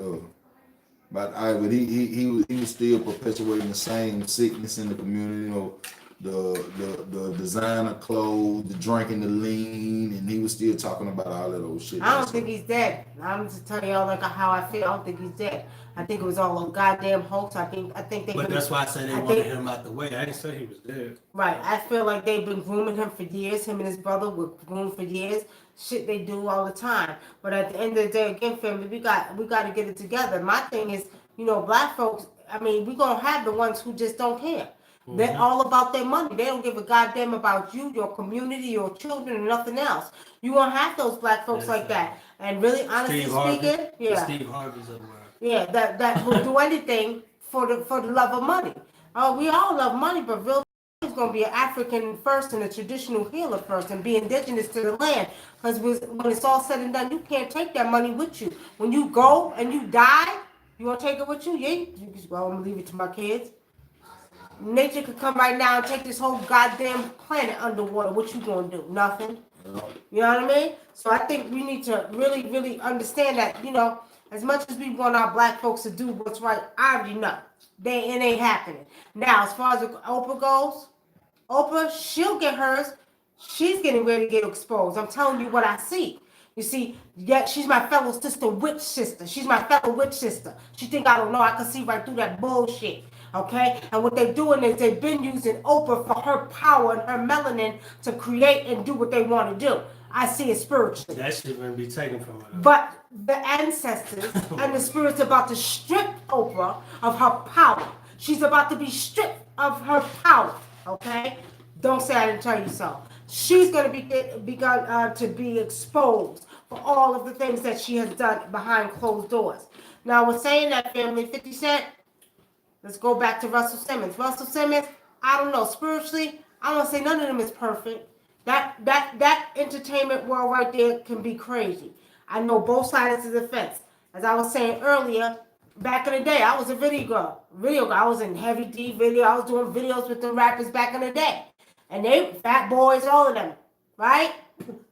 But he was still perpetuating the same sickness in the community. You know, the designer clothes, the drinking, the lean, and he was still talking about all of those shit. I don't think he's dead. I'm just telling y'all like how I feel. I don't think he's dead. I think it was all a goddamn hoax. I think they. But that's why I said they wanted him out the way. I didn't say he was dead. Right. I feel like they've been grooming him for years. Him and his brother were groomed for years. Shit they do all the time. But at the end of the day, again, family, we got to get it together. My thing is, you know, black folks. I mean, we gonna have the ones who just don't care. Mm-hmm. They're all about their money. They don't give a goddamn about you, your community, your children, and nothing else. You gonna have those black folks like that. And really, honestly speaking, Steve Harvey's of the world. Yeah, that will do anything for the love of money. Oh, we all love money, but real is gonna be an African first and a traditional healer first, and be indigenous to the land. Because when it's all said and done, you can't take that money with you. When you go and you die, you wanna take it with you? Yeah, you just well, I'm gonna leave it to my kids. Nature could come right now and take this whole goddamn planet underwater. What you gonna do? Nothing. You know what I mean? So I think we need to really, really understand that, you know, as much as we want our black folks to do what's right, I already know. It ain't happening. Now, as far as Oprah goes, Oprah, she'll get hers. She's getting ready to get exposed. I'm telling you what I see. You see, yeah, she's my fellow sister, witch sister. She's my fellow witch sister. She think I don't know. I can see right through that bullshit. Okay? And what they're doing is they've been using Oprah for her power and her melanin to create and do what they want to do. I see it spiritually. That shit gonna be taken from her. But the ancestors and the spirits are about to strip Oprah of her power. She's about to be stripped of her power. Okay? Don't say I didn't tell you so. She's going to be exposed for all of the things that she has done behind closed doors. Now, we're saying that, family, 50 Cent, let's go back to Russell Simmons. Russell Simmons, I don't know, spiritually, I don't say none of them is perfect. That entertainment world right there can be crazy. I know both sides of the fence. As I was saying earlier, back in the day, I was a video girl. I was in Heavy D video. I was doing videos with the rappers back in the day. And they, fat boys, all of them, right?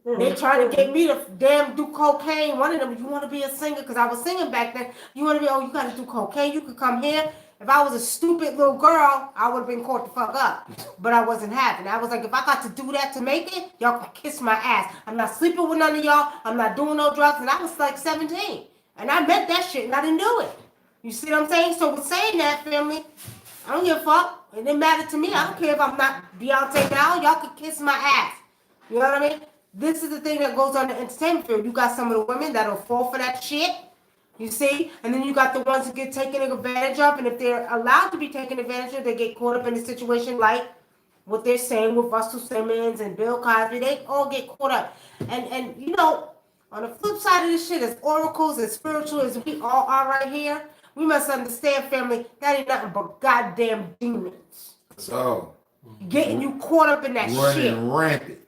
They trying to get me to damn do cocaine. One of them, you want to be a singer? Because I was singing back then. You want to be, you got to do cocaine. You could come here. If I was a stupid little girl, I would have been caught the fuck up. But I wasn't having. I was like, if I got to do that to make it, y'all can kiss my ass. I'm not sleeping with none of y'all. I'm not doing no drugs. And I was like 17. And I meant that shit and I didn't do it. You see what I'm saying? So with saying that, family, I don't give a fuck. It didn't matter to me. I don't care if I'm not Beyonce now. Y'all can kiss my ass. You know what I mean? This is the thing that goes on the entertainment field. You got some of the women that'll fall for that shit. You see? And then you got the ones who get taken advantage of. And if they're allowed to be taken advantage of, they get caught up in a situation like what they're saying with Russell Simmons and Bill Cosby. They all get caught up. And you know, on the flip side of this shit, as oracles, as spiritual as we all are right here, we must understand, family, that ain't nothing but goddamn demons. So getting you caught up in that shit. Running rampant.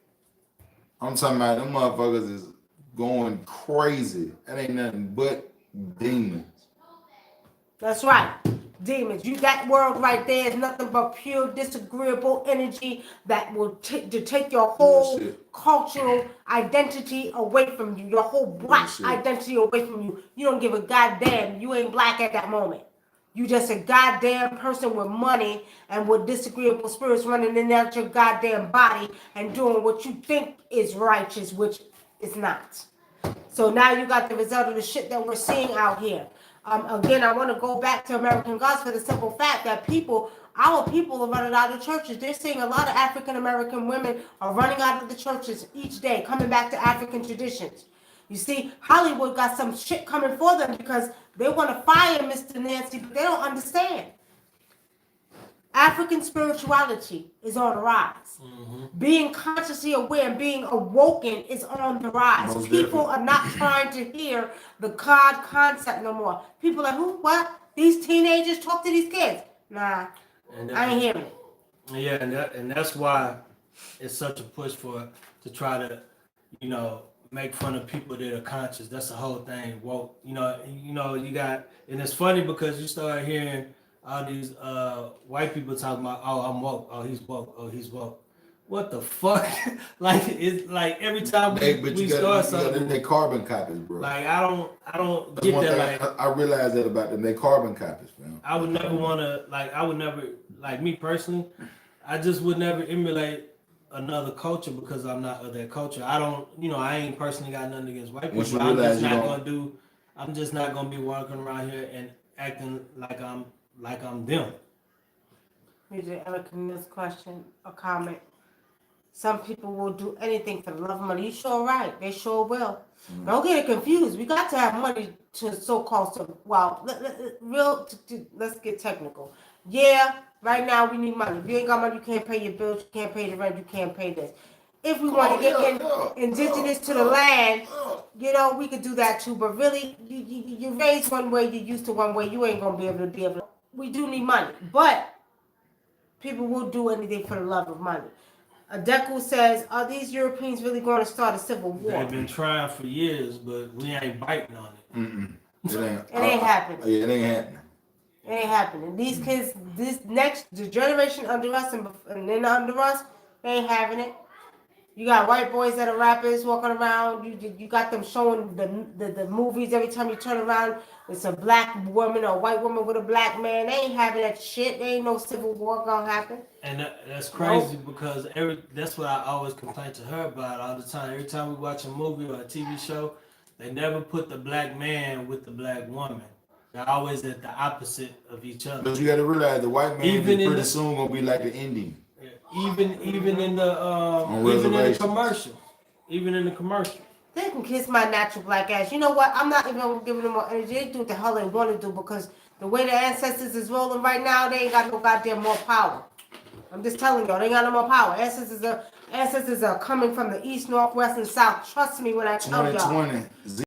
I'm talking about them motherfuckers is going crazy. That ain't nothing but Demons. That's right. Demons. That world right there is nothing but pure disagreeable energy that will take your whole cultural identity away from you, your whole black identity away from you. You don't give a goddamn. You ain't black at that moment. You just a goddamn person with money and with disagreeable spirits running in and out your goddamn body and doing what you think is righteous, which is not. So now you got the result of the shit that we're seeing out here. Again, I want to go back to American Gods for the simple fact that our people are running out of churches. They're seeing a lot of African American women are running out of the churches each day, coming back to African traditions. You see, Hollywood got some shit coming for them because they want to fire Mr. Nancy, but they don't understand. African spirituality is on the rise. Mm-hmm. Being consciously aware and being awoken is on the rise. Most people are not trying to hear the God concept no more. People are who? What? These teenagers talk to these kids? Nah, I ain't hearing it. Yeah, and that's why it's such a push to try to, make fun of people that are conscious. That's the whole thing. Woke. You you got, and it's funny because you start hearing all these white people talking about, oh, I'm woke, oh, he's woke, oh, he's woke. What the fuck? Like, it's like every time we start something, they carbon copies, bro. Like I don't That's get one that. Thing I realized that about them. They carbon copies, man. I would never want to, me personally, I just would never emulate another culture because I'm not of that culture. I don't, I ain't personally got nothing against white people. I'm just not gonna be walking around here and acting like I'm them. Here's this question, a comment. Some people will do anything for the love of money. You sure right. They sure will. Mm-hmm. Don't get it confused. We got to have money to so-called, let's get technical. Yeah, right now we need money. If you ain't got money, you can't pay your bills, you can't pay the rent, you can't pay this. If we want to get indigenous to the land, we could do that too. But really, you raised one way, you used to one way, you ain't going to be able to. We do need money. But people will do anything for the love of money. Adeku says, are these Europeans really going to start a civil war? They've been trying for years, but we ain't biting on it. Mm-mm. It ain't happening. Yeah, it ain't happening. It ain't happening. These kids, the generation under us and then under us, they ain't having it. You got white boys that are rappers walking around. You got them showing the movies every time you turn around. It's a black woman or a white woman with a black man. They ain't having that shit. There ain't no civil war gonna happen. And that's crazy because that's what I always complain to her about all the time. Every time we watch a movie or a TV show, they never put the black man with the black woman. They're always at the opposite of each other. But you got to realize the white man pretty soon gonna be like an Indian. Even in the commercial. Even in the commercial. They can kiss my natural black ass. You know what? I'm not even giving them more energy. They do what the hell they want to do because the way the ancestors is rolling right now, they ain't got no goddamn more power. I'm just telling y'all, they ain't got no more power. Ancestors are coming from the east, north, west, and south. Trust me when I tell y'all. 2020. It's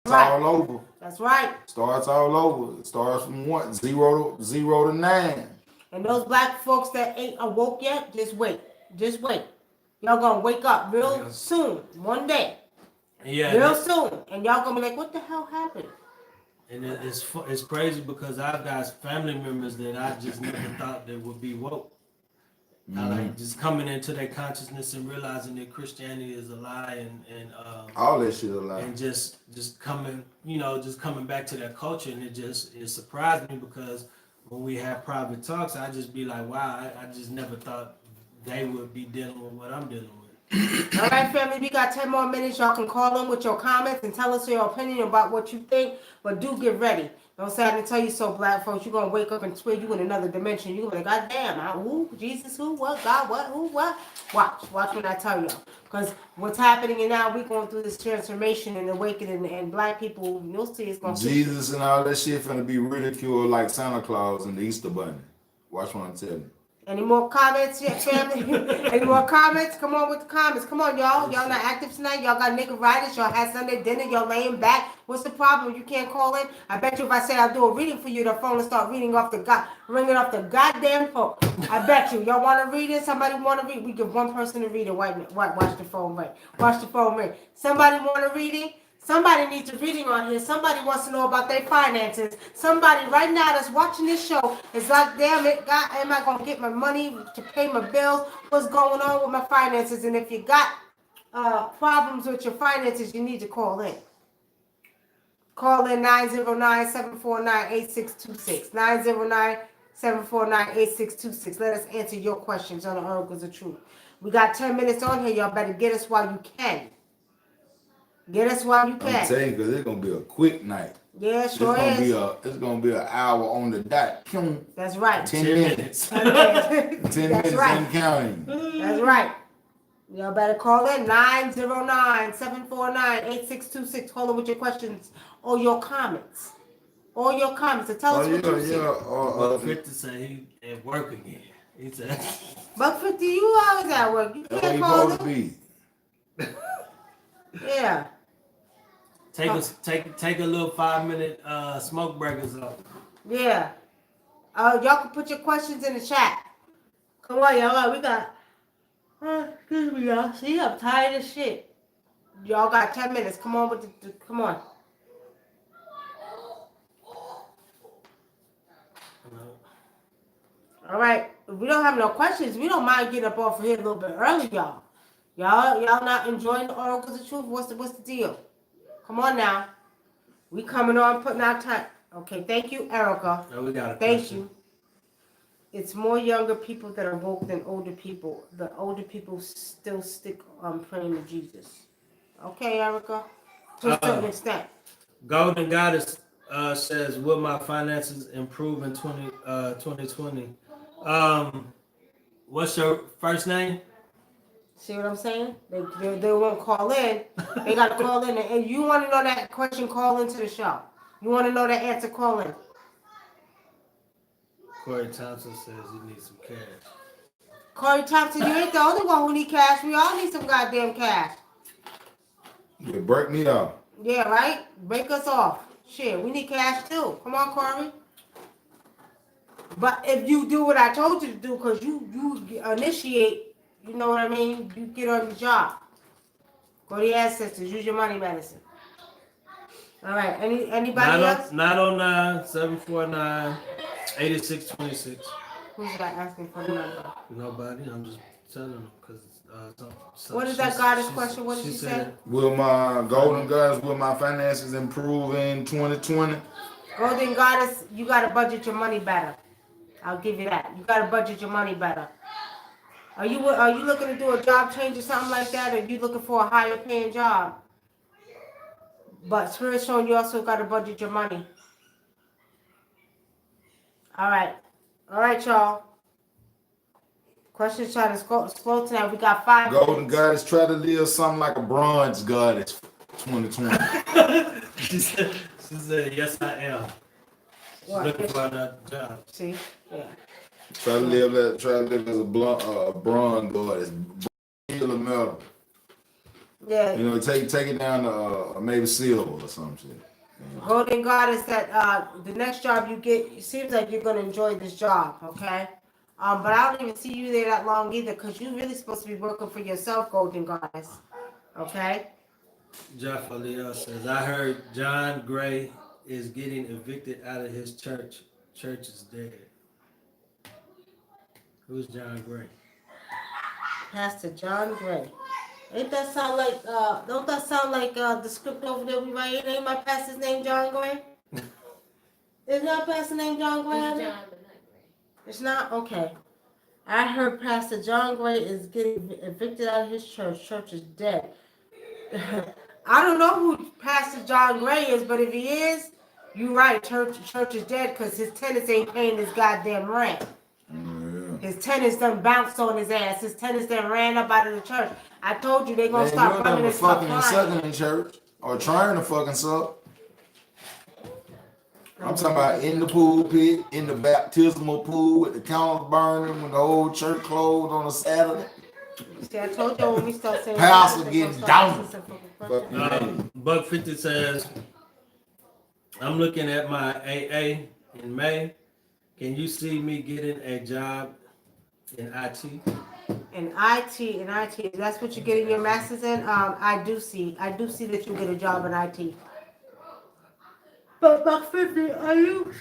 all over. That's right. Starts all over. It starts from 0 to 9. And those black folks that ain't awoke yet, just wait. Just wait. Y'all gonna wake up real soon, one day. Yeah. Real soon. And y'all gonna be like, what the hell happened? And it's crazy because I've got family members that I just never thought that would be woke. Mm-hmm. Like just coming into their consciousness and realizing that Christianity is a lie and all that shit a lie. And just coming back to that culture, and it surprised me because when we have private talks, I just be like, wow, I just never thought they would be dealing with what I'm dealing with. All right, family, we got 10 more minutes. Y'all can call in with your comments and tell us your opinion about what you think, but do get ready. Don't say I didn't tell you so, black folks. You're going to wake up and swear you in another dimension. You're going to be like, God damn, who? Jesus, who? What? God, what? Who? What? Watch when I tell y'all. Because what's happening and now we're going through this transformation and awakening, and black people, you'll see it's going to Jesus and all that shit finna be ridiculed like Santa Claus and the Easter Bunny. Watch what I'm telling you. Any more comments yet, family? Any more comments? Come on with the comments. Come on, y'all. Y'all not active tonight. Y'all got nigga riders. Y'all had Sunday dinner. Y'all laying back. What's the problem? You can't call in? I bet you if I say I'll do a reading for you, the phone will start ringing off the goddamn phone. I bet you. Y'all want to read it? Somebody want to read? We give one person to read it. Watch the phone ring. Watch the phone ring. Somebody want to read it? Somebody needs a reading on here. Somebody wants to know about their finances. Somebody right now that's watching this show is like, damn it, God, am I gonna get my money to pay my bills? What's going on with my finances? And if you got problems with your finances, you need to call in. Call in 909-749-8626. 909-749-8626. Let us answer your questions on the Oracles of Truth. We got 10 minutes on here. Y'all better get us while you can. Get us while you can. I'm telling you, because it's gonna be a quick night. Yeah, sure It's gonna be an hour on the dot. That's right. 10 minutes. 10 minutes. 10 That's minutes right. and counting. That's right. Y'all better call in 909-749-8626. Call in with your questions or your comments. Or your comments. So tell us what you see. Buck 50 said he at work again. He said, Buck 50, you always at work. You That's what can't you call supposed to in. be. Yeah. take a little 5-minute smoke breakers off. Yeah. Y'all can put your questions in the chat. Come on, y'all. We got. Excuse me, y'all. See, I'm tired of shit. Y'all got 10 minutes. Come on with the come on. All right. If we don't have no questions, we don't mind getting up off of here a little bit early, y'all. Y'all not enjoying the Oracles of Truth? What's the deal? Come on now. We coming on, putting our time. Okay, thank you, Erica. Oh, we got a Thank question. you. It's more younger people that are woke than older people. The older people still stick on praying to Jesus. Okay, Erica? To a certain extent. Golden Goddess says, will my finances improve in 2020? What's your first name? See what I'm saying? They won't call in. They got to call in. And you want to know that question, call into the show. You want to know that answer, call in. Corey Thompson says he needs some cash. Corey Thompson, you ain't the only one who need cash. We all need some goddamn cash. You break me off. Yeah, right? Break us off. Shit, we need cash too. Come on, Corey. But if you do what I told you to do, because you initiate, you know what I mean? You get on the job. Go to your ancestors. Use your money medicine. All right. Anybody else? 909-749-8626. Who's that asking for the number? Nobody. I'm just telling them because. What is that goddess question? What did she say? Will my golden goddess, will my finances improve in 2020? Golden goddess, you got to budget your money better. I'll give you that. You got to budget your money better. Are you looking to do a job change or something like that? Or are you looking for a higher paying job? But Spirit showing you also got to budget your money. All right, y'all. Questions trying to scroll tonight. We got 5 Golden minutes. goddess, try to live something like a bronze goddess 2020. she said, yes, I am. She's looking for another job. See? Yeah. Try to live as a bronze goddess. Steel or metal. Yeah. You know, take it down to maybe silver or some shit. Golden goddess, that the next job you get, it seems like you're gonna enjoy this job, okay? But I don't even see you there that long either, because you're really supposed to be working for yourself, Golden Goddess. Okay? Jeff Aliyah says, I heard John Gray is getting evicted out of his church. Church is dead. Who's John Gray? Pastor John Gray. Ain't that sound like, don't that sound like the script over there we write? Ain't my pastor's name John Gray? Isn't that pastor named John Gray? It's John, but not Gray. It's not? Okay. I heard Pastor John Gray is getting evicted out of his church. Church is dead. I don't know who Pastor John Gray is, but if he is, you're right. Church is dead because his tenants ain't paying his goddamn rent. His tenants done bounced on his ass. His tenants done ran up out of the church. I told you they gonna start running this stuff fucking and sucking in church or trying to fucking suck. I'm talking about in the pool pit, in the baptismal pool with the candles burning, when the whole church closed on a Saturday. See, I told you when we start saying Pastor getting down. Buck 50 says, I'm looking at my AA in May. Can you see me getting a job in IT? In IT, that's what you're getting your master's in. I do see that you get a job in IT. But Buck 50, are you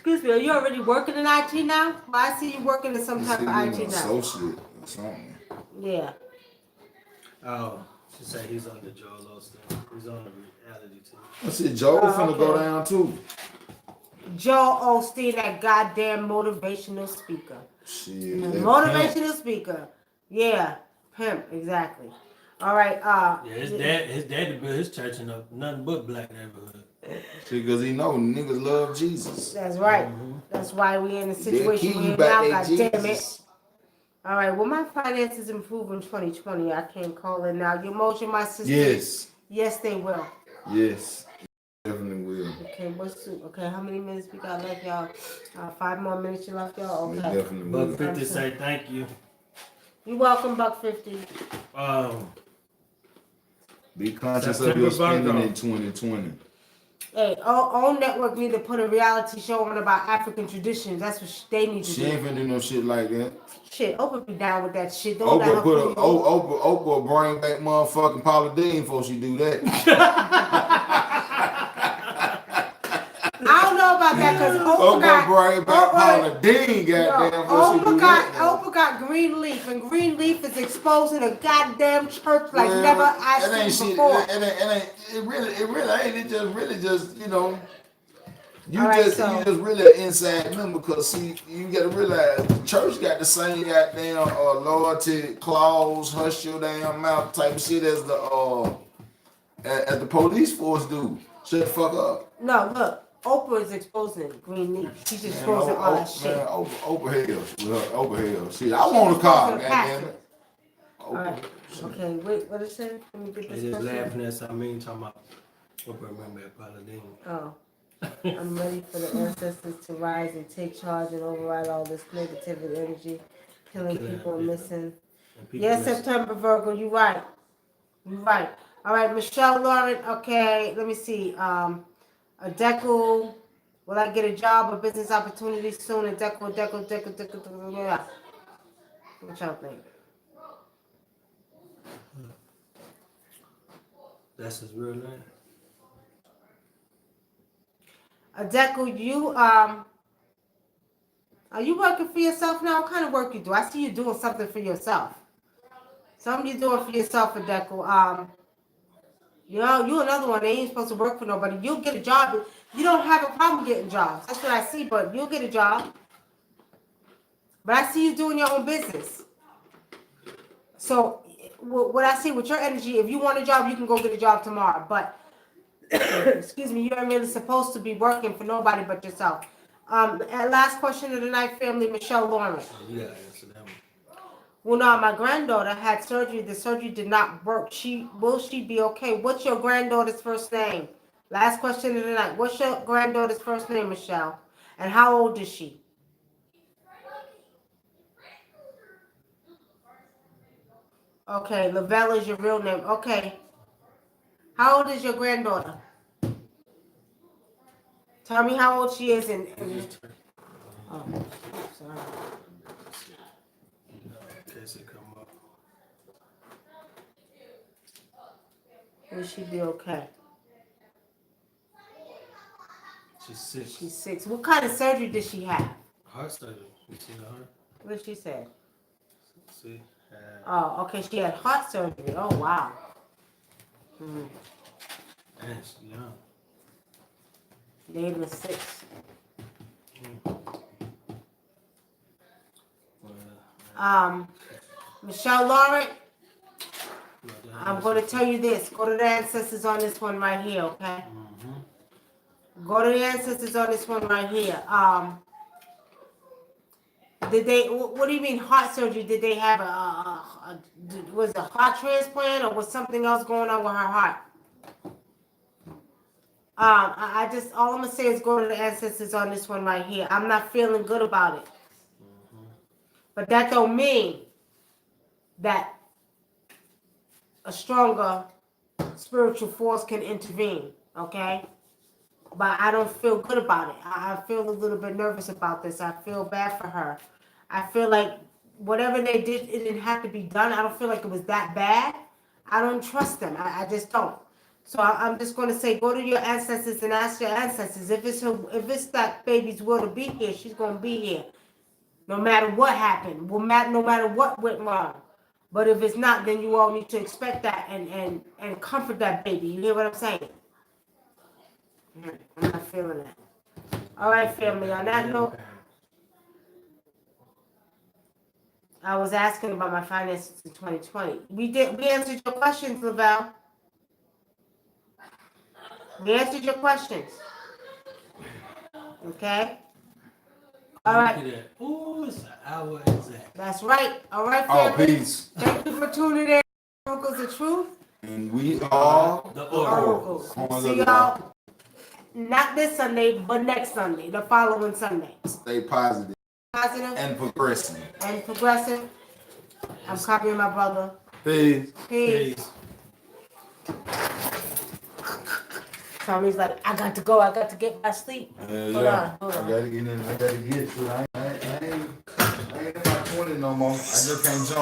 already working in IT now? Well, I see you working in some He's type of an IT now. associate or something. Yeah. Oh, she said he's on the Joel Osteen. He's on the reality TV. I said Joe finna go down too. Joel Osteen, that goddamn motivational speaker. Shit, Motivational speaker. Yeah, pimp, exactly. All right. Yeah, his daddy built his church in a nothing but black neighborhood. See, because he know niggas love Jesus. That's right. That's why we in the situation we're in now. God damn it. All right. Well, my finances improve in 2020. I can't call it now. Your emotion, my sister. Yes. Yes, they will. Yes. Definitely will. Okay, how many minutes we got left, y'all? 5 more minutes you left, y'all? Okay. Definitely will. Buck 50 say thank you. You're welcome, Buck 50. Be conscious of your spending in 2020. Hey, all network need to put a reality show on about African traditions. That's what they need to do. She ain't finna do no shit like that. Shit, Oprah be down with that shit. Don't let her Oprah bring back motherfucking Paula Dean before she do that. I don't know about that because Oprah bring back Paula Dean, goddamn. Oprah got Greenleaf, and Greenleaf is exposing a goddamn church like never I seen before. It really ain't. It just you know. You right, just really an inside member because see you gotta realize the church got the same goddamn loyalty clause, hush your damn mouth type of shit as the police force do. Shut the fuck up. No, look, Oprah is exposing Greenleaf. She's exposing all that shit. Man, Oprah hell. Shit, I want a car, goddamn it. All right. Okay, wait, what is it? Let me get this. They just laughing at something talking about Oprah remember that Paula Dean. Oh. I'm ready for the ancestors to rise and take charge and override all this negativity energy, killing people and missing. Yes, September, Virgo, you're right. You're right. All right, Michelle Lauren, okay, let me see. Adeco, will I get a job or business opportunity soon? Adeco. Yeah. What y'all think? That's his real name. Adeco, are you working for yourself now? What kind of work you do? I see you doing something for yourself. Something you're doing for yourself, Adeco. You another one. They ain't supposed to work for nobody. You'll get a job. You don't have a problem getting jobs. That's what I see, but you'll get a job. But I see you doing your own business. So what I see with your energy, if you want a job, you can go get a job tomorrow. But excuse me, you aren't really supposed to be working for nobody but yourself. And last question of the night, family, Michelle Lawrence. You gotta answer that one. Well, no, my granddaughter had surgery. The surgery did not work. Will she be okay? What's your granddaughter's first name? Last question of the night. What's your granddaughter's first name, Michelle? And how old is she? Okay, Lavelle is your real name. Okay. How old is your granddaughter? Tell me how old she is and oh, sorry. In case it come up. Will she be okay? She's 6. She's 6. What kind of surgery did she have? Heart surgery. You see the heart? What did she say? See? Oh, okay. She had heart surgery. Oh, wow. And she's young. The age was 6. Michelle Lauren, I'm going to tell you this. Go to the ancestors on this one right here, okay? Go to the ancestors on this one right here. What do you mean heart surgery? Did they have was it a heart transplant or was something else going on with her heart? All I'm going to say is go to the ancestors on this one right here. I'm not feeling good about it. But that don't mean that a stronger spiritual force can intervene, okay? But I don't feel good about it. I feel a little bit nervous about this. I feel bad for her. I feel like whatever they did, it didn't have to be done. I don't feel like it was that bad. I don't trust them. I just don't. So I'm just going to say, go to your ancestors and ask your ancestors. If it's that baby's will to be here, she's going to be here. No matter what happened, no matter what went wrong. But if it's not, then you all need to expect that and comfort that baby. You hear what I'm saying? I'm not feeling that. All right, family. On that note, I was asking about my finances in 2020. We answered your questions, Lavelle. We answered your questions. Okay? All right. Look at that. Ooh, it's an hour exact. That's right. All right, Oh, family. peace. Thank you for tuning in. Oracles of Truth. And we are The Oracle. Oracles. Corners See of the y'all not this Sunday, but next Sunday, the following Sunday. Stay positive Positive and progressing. and progressive. I'm copying my brother. Peace. Peace. Peace. Tommy's like, I got to go. I got to get my sleep. Yeah, Hold on, hold I on. gotta get in. I gotta get to it. I ain't in my 20 no more. I just can't jump